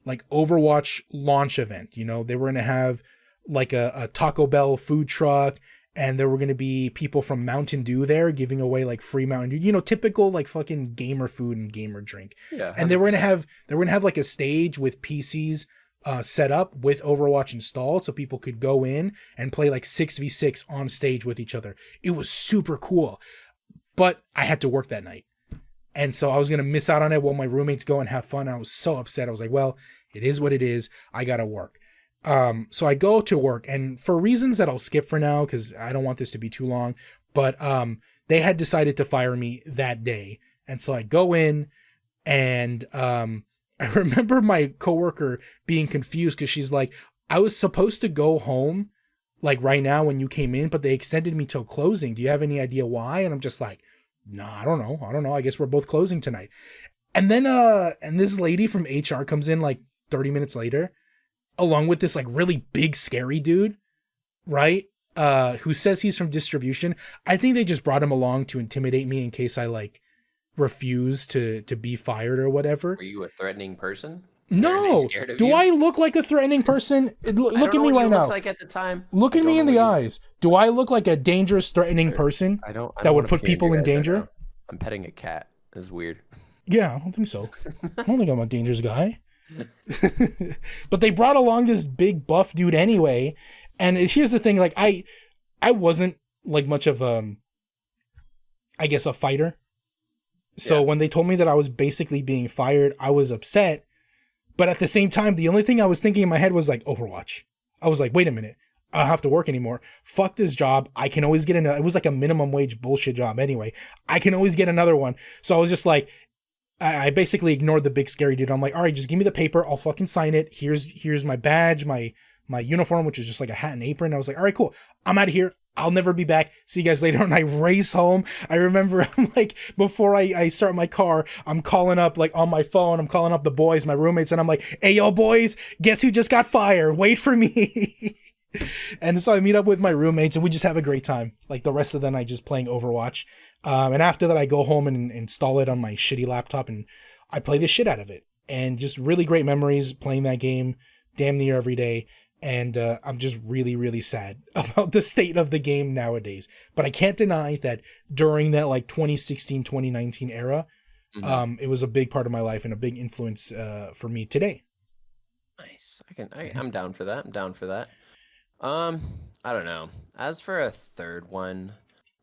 like Overwatch launch event. You know, they were going to have like a Taco Bell food truck, and there were going to be people from Mountain Dew there giving away like free Mountain Dew, you know, typical like fucking gamer food and gamer drink. Yeah, 100%. And they were going to have like a stage with PCs set up with Overwatch installed so people could go in and play like 6v6 on stage with each other. It was super cool. But I had to work that night. And so I was going to miss out on it while my roommates go and have fun. I was so upset. I was like, well, it is what it is. I got to work. So I go to work, and for reasons that I'll skip for now because I don't want this to be too long, but they had decided to fire me that day. And so I go in, and I remember my coworker being confused because she's like, I was supposed to go home like right now when you came in, but they extended me till closing. Do you have any idea why? And I'm just like, nah, I don't know. I guess we're both closing tonight. And then and this lady from HR comes in like 30 minutes later, along with this like really big scary dude, right? Who says he's from distribution. I think they just brought him along to intimidate me in case I like refuse to be fired or whatever. Were you a threatening person? No. Do I look like a threatening person? Look at me right now. Like at the time. Look at me in the eyes. Do I look like a dangerous, threatening person that would put people in danger? I'm petting a cat. That's weird. Yeah, I don't think so. I don't think I'm a dangerous guy. But they brought along this big buff dude anyway. And here's the thing, like I wasn't like much of I guess a fighter. So when they told me that I was basically being fired, I was upset. But at the same time, the only thing I was thinking in my head was like Overwatch. I was like, wait a minute, I don't have to work anymore. Fuck this job. I can always get another. It was like a minimum wage bullshit job anyway. I can always get another one. So I was just like, I basically ignored the big scary dude. I'm like, all right, just give me the paper. I'll fucking sign it. Here's my badge, my uniform, which is just like a hat and apron. I was like, all right, cool. I'm out of here. I'll never be back. See you guys later. And I race home. I remember I'm like, before I start my car, I'm calling up like on my phone. I'm calling up the boys, my roommates. And I'm like, hey, yo boys, guess who just got fired? Wait for me. And so I meet up with my roommates and we just have a great time. Like the rest of the night just playing Overwatch. And after that, I go home and install it on my shitty laptop and I play the shit out of it. And just really great memories playing that game damn near every day. And I'm just really, really sad about the state of the game nowadays. But I can't deny that during that like 2016, 2019 era, it was a big part of my life and a big influence for me today. Nice. I'm down for that. I don't know. As for a third one,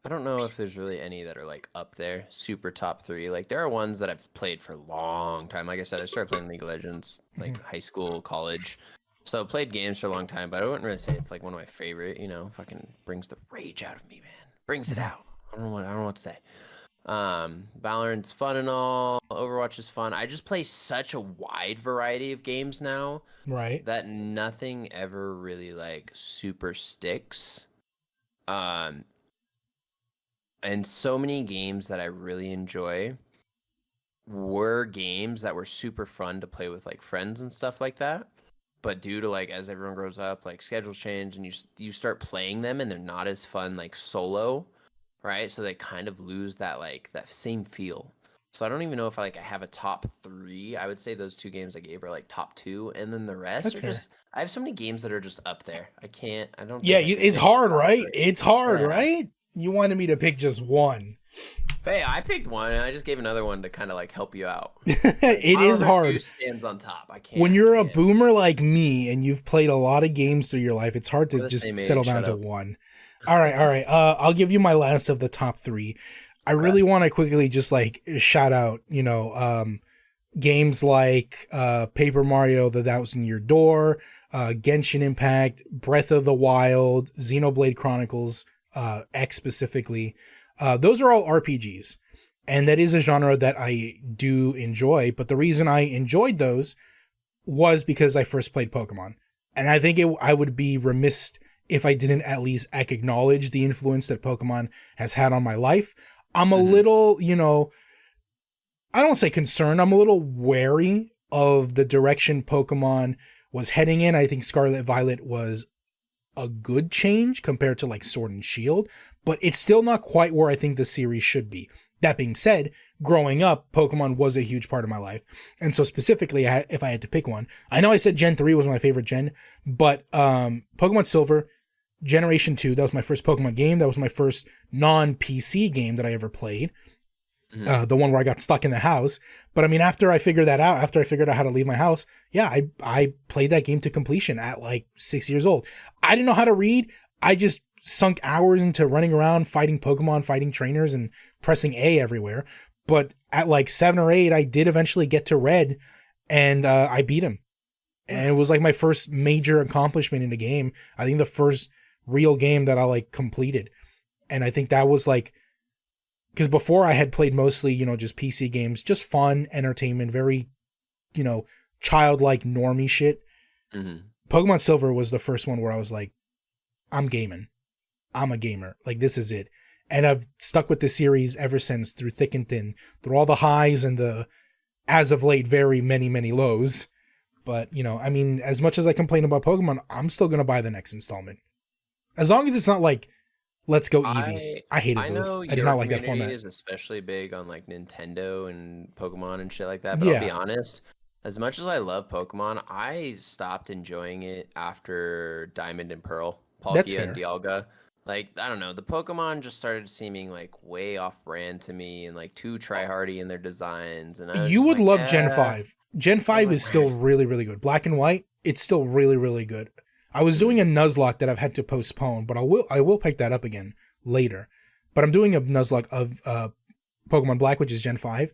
I don't know if there's really any that are like up there, super top 3. Like there are ones that I've played for a long time. Like I said, I started playing League of Legends like high school, college. So I played games for a long time, but I wouldn't really say it's like one of my favorite, you know, fucking brings the rage out of me, man. Brings it out. I don't know what to say. Valorant's fun and all. Overwatch is fun. I just play such a wide variety of games now. Right. That nothing ever really like super sticks. And so many games that I really enjoy were games that were super fun to play with like friends and stuff like that. But due to like as everyone grows up, like schedules change and you start playing them and they're not as fun like solo, right? So they kind of lose that like that same feel. So I don't even know if I have a top 3. I would say those 2 games I gave are like top 2, and then the rest That's are fair. just I have so many games that are just up there. I don't Yeah, think I can it's pick a hard, top right? 3. It's hard, Yeah. right? You wanted me to pick just one. But hey, I picked one, and I just gave another one to kind of like help you out. Like It is Monolith hard. Goose stands on top. I When can't you're a can't. boomer like me and you've played a lot of games through your life, it's hard to We're the just same settle age. down Shut to up. one. All right, all right. I'll give you my last of the top three. I Okay. really want to quickly just like shout out, games like Paper Mario: The Thousand Year Door, Genshin Impact, Breath of the Wild, Xenoblade Chronicles X specifically. Those are all RPGs, and that is a genre that I do enjoy. But the reason I enjoyed those was because I first played Pokemon, and I think I would be remiss if I didn't at least acknowledge the influence that Pokemon has had on my life. I'm a Hmm. little, I don't say concerned. I'm a little wary of the direction Pokemon was heading in. I think Scarlet Violet was a good change compared to like Sword and Shield, but it's still not quite where I think the series should be. That being said, growing up, Pokemon was a huge part of my life. And so specifically, if I had to pick one, I know I said Gen 3 was my favorite gen, but Pokemon Silver, Generation 2, that was my first Pokemon game. That was my first non-PC game that I ever played. Hmm. The one where I got stuck in the house. But I mean, after I figured out how to leave my house, yeah, I played that game to completion at like 6 years old. I didn't know how to read. I just sunk hours into running around, fighting Pokemon, fighting trainers, and pressing A everywhere. But at like 7 or 8, I did eventually get to Red, and I beat him. And it was Nice. like my first major accomplishment in the game. I think the first real game that I like completed. And I think that was like, because before I had played mostly, just PC games, just fun, entertainment, very, childlike normie shit. Hmm. Pokemon Silver was the first one where I was like, I'm gaming. I'm a gamer. Like, this is it. And I've stuck with this series ever since, through thick and thin, through all the highs and the, as of late, very many, many lows. But, I mean, as much as I complain about Pokemon, I'm still going to buy the next installment. As long as it's not like, Let's Go Eevee. I I hated I those. know I did your not like that community format. is especially big on like Nintendo and Pokemon and shit like that, but I'll be Yeah, honest, as much as I love Pokemon, I stopped enjoying it after Diamond and Pearl, that's Palkia and fair. Dialga. Like, I don't know, the Pokemon just started seeming like way off brand to me and like too tryhardy in their designs, and I was You just would like, love Gen yeah. 5. Gen I was 5 like, is still really, really good. Black and white, it's still really, really good. I was doing mm, a Nuzlocke that I've had to postpone, but I will pick that up again later. But I'm doing a Nuzlocke of Pokemon Black, which is Gen 5,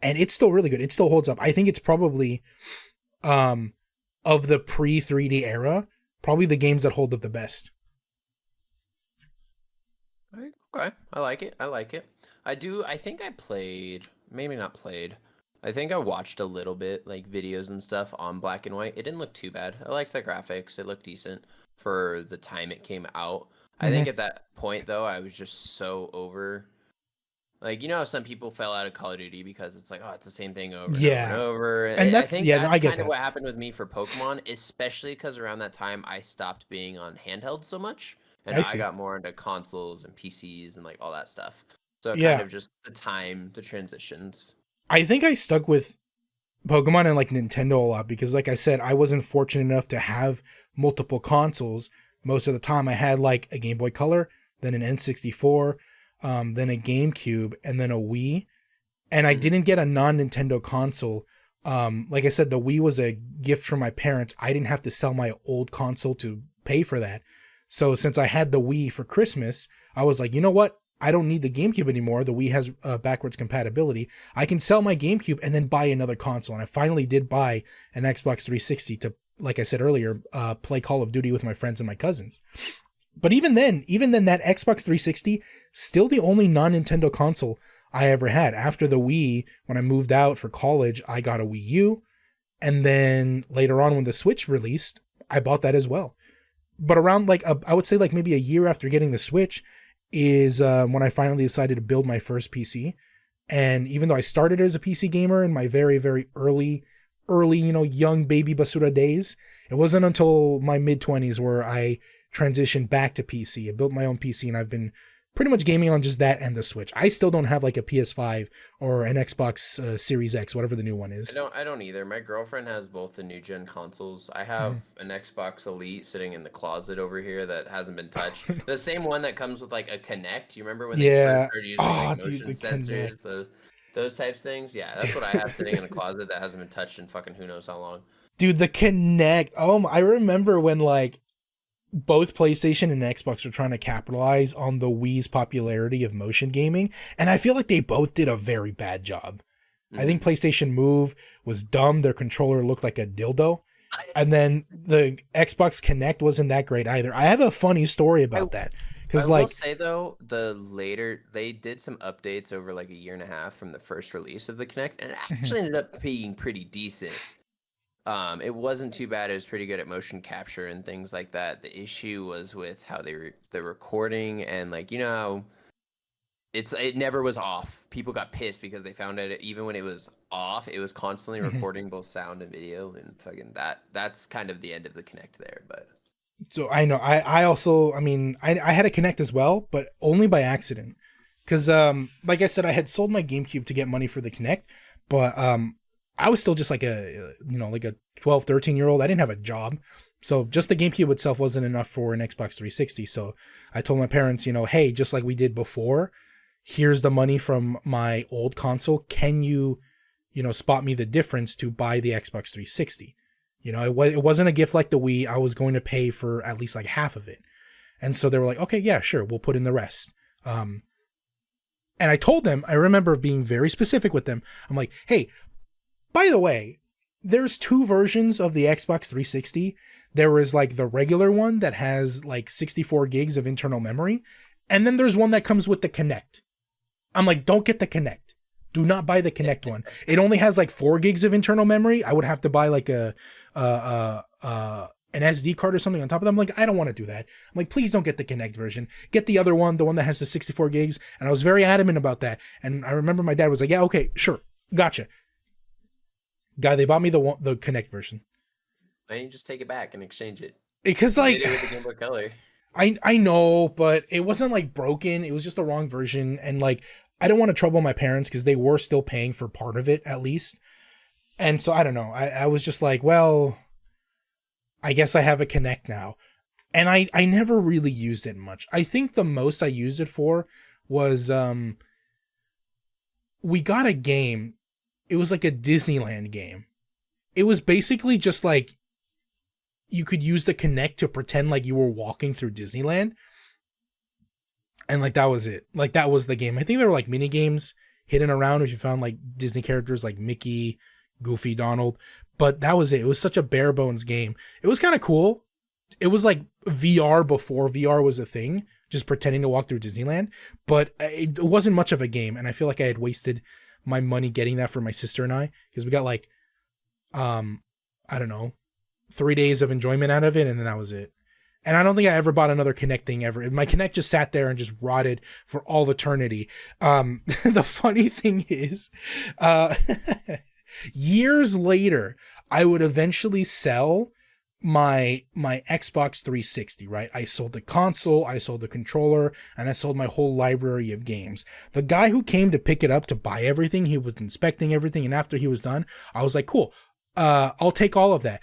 and it's still really good. It still holds up. I think it's probably um of the pre 3D era, probably the games that hold up the best. okay, I like it. I like it. I think I played, maybe not played. I think I watched a little bit, like videos and stuff on black and white. It didn't look too bad. I liked the graphics. It looked decent for the time it came out. I think Hmm. at that point though, I was just so over. Like, you know how some people fell out of Call of Duty because it's like, oh, it's the same thing over and over and Yeah, over. and I that's think yeah. No, I that's get kind of that. what happened with me for Pokemon, especially because around that time I stopped being on handheld so much, and I I see. got more into consoles and PCs and like all that stuff. So it kind Yeah, of just the time, the transitions. I think I stuck with Pokemon and like Nintendo a lot because, like I said, I wasn't fortunate enough to have multiple consoles. Most of the time, I had like a Game Boy Color, then an N64, then a GameCube, and then a Wii. And I Hmm. didn't get a non Nintendo console. Like I said, the Wii was a gift from my parents. I didn't have to sell my old console to pay for that. So since I had the Wii for Christmas, I was like, you know what? I don't need the GameCube anymore. The Wii has backwards compatibility. I can sell my GameCube and then buy another console. And I finally did buy an Xbox 360 to, like I said earlier, play Call of Duty with my friends and my cousins. But even then, that Xbox 360 still the only non-Nintendo console I ever had. After the Wii, when I moved out for college, I got a Wii U, and then later on when the Switch released, I bought that as well. But around like I would say like maybe a year after getting the Switch is when I finally decided to build my first PC. And even though I started as a PC gamer in my very very early young baby basura days, it wasn't until my mid 20s where I transitioned back to PC. I built my own PC and I've been pretty much gaming on just that and the Switch. I still don't have like a PS5 or an Xbox Series X, whatever the new one is. I don't either. My girlfriend has both the new gen consoles. I have an Xbox Elite sitting in the closet over here that hasn't been touched. The same one that comes with like a Kinect. You remember when they first started using like motion sensors, those types of things? Yeah, that's what I have sitting in a closet that hasn't been touched in fucking who knows how long. Dude, the Kinect. I remember when like both PlayStation and Xbox were trying to capitalize on the Wii's popularity of motion gaming, and I feel like they both did a very bad job. I think PlayStation Move was dumb. Their controller looked like a dildo. And then the Xbox Kinect wasn't that great either. I have a funny story about that. Because I will say though, they did some updates over like a year and a half from the first release of the Kinect, and it actually ended up being pretty decent. It wasn't too bad. It was pretty good at motion capture and things like that. The issue was with how the recording and like, you know how it never was off. People got pissed because they found out even when it was off, it was constantly recording both sound and video, and fucking that's kind of the end of the Kinect there. But so I know I also, I mean, I had a Kinect as well, but only by accident. Because like I said, I had sold my GameCube to get money for the Kinect, but I was still just like a 12, 13-year-old. I didn't have a job. So just the GameCube itself wasn't enough for an Xbox 360. So I told my parents, hey, just like we did before, here's the money from my old console. Can you, spot me the difference to buy the Xbox 360? It wasn't a gift like the Wii. I was going to pay for at least like half of it. And so they were like, okay, yeah, sure. We'll put in the rest. And I told them, I remember being very specific with them. I'm like, hey, by the way, there's two versions of the Xbox 360. There is like the regular one that has like 64 gigs of internal memory. And then there's one that comes with the Kinect. I'm like, don't get the Kinect. Do not buy the Kinect one. It only has like 4 gigs of internal memory. I would have to buy like an SD card or something on top of them. I'm like, I don't want to do that. I'm like, please don't get the Kinect version. Get the other one, the one that has the 64 gigs. And I was very adamant about that. And I remember my dad was like, yeah, okay, sure. Gotcha. Guy, they bought me the Kinect version. Why don't you just take it back and exchange it? Because like, with the Game Boy Color. I know, but it wasn't like broken. It was just the wrong version. And like, I don't want to trouble my parents because they were still paying for part of it at least. And so I don't know. I was just like, well, I guess I have a Kinect now. And I never really used it much. I think the most I used it for was we got a game. It was like a Disneyland game. It was basically just like you could use the Kinect to pretend like you were walking through Disneyland. And like that was it. Like that was the game. I think there were like mini games hidden around if you found like Disney characters like Mickey, Goofy, Donald. But that was it. It was such a bare bones game. It was kind of cool. It was like VR before VR was a thing, just pretending to walk through Disneyland. But it wasn't much of a game. And I feel like I had wasted my money getting that for my sister and I, because we got like, I don't know, 3 days of enjoyment out of it. And then that was it. And I don't think I ever bought another Kinect thing ever. My Kinect just sat there and just rotted for all eternity. The funny thing is, years later, I would eventually sell my Xbox 360, right? I sold the console, I sold the controller, and I sold my whole library of games. The guy who came to pick it up to buy everything, he was inspecting everything, and after he was done, I was like, cool, I'll take all of that.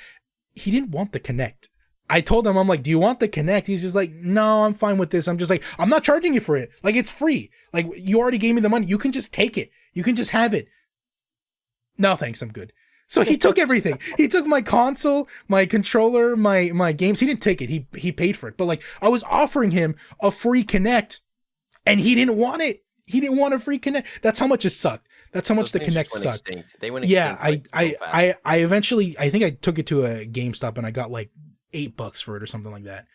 He didn't want the Kinect. I told him, I'm like, do you want the Kinect? He's just like, no, I'm fine with this. I'm just like, I'm not charging you for it. Like, it's free. Like, you already gave me the money. You can just take it. You can just have it. No, thanks. I'm good. So he took everything. He took my console, my controller, my games. He didn't take it. He paid for it. But like, I was offering him a free Kinect and he didn't want it. He didn't want a free Kinect. That's how much it sucked. That's how much the Kinect sucked. They went extinct. Yeah, I eventually, I think I took it to a GameStop and I got like $8 for it or something like that.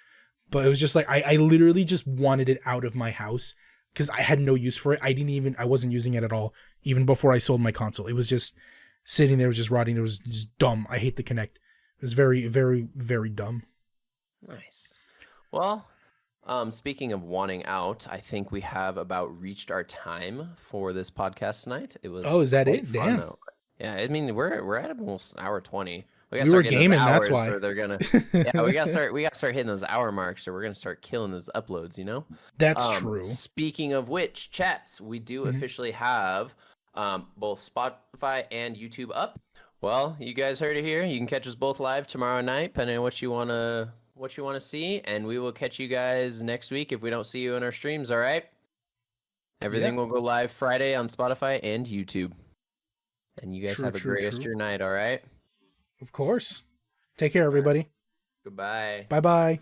But it was just like, I literally just wanted it out of my house because I had no use for it. I wasn't using it at all, even before I sold my console. It was just sitting there, it was just rotting. It was just dumb. I hate the Kinect. It was very, very, very dumb. Nice. Well, speaking of wanting out, I think we have about reached our time for this podcast tonight. It was is that it? Damn. Though. Yeah, I mean we're at almost an hour 20. We gotta We were start getting those gaming, that's hours, why. or they're gonna. Yeah, we gotta start hitting those hour marks, or we're gonna start killing those uploads. You know. That's true. Speaking of which, chats, we do Mhm. officially have both Spotify and YouTube up. Well, you guys heard it here. You can catch us both live tomorrow night, depending on what you wanna see, and we will catch you guys next week if we don't see you in our streams. All right. Everything Yeah. will go live Friday on Spotify and YouTube. And you guys True, have a true, great rest of true. your night. All right. Of course. Take care, everybody. Goodbye. Bye bye.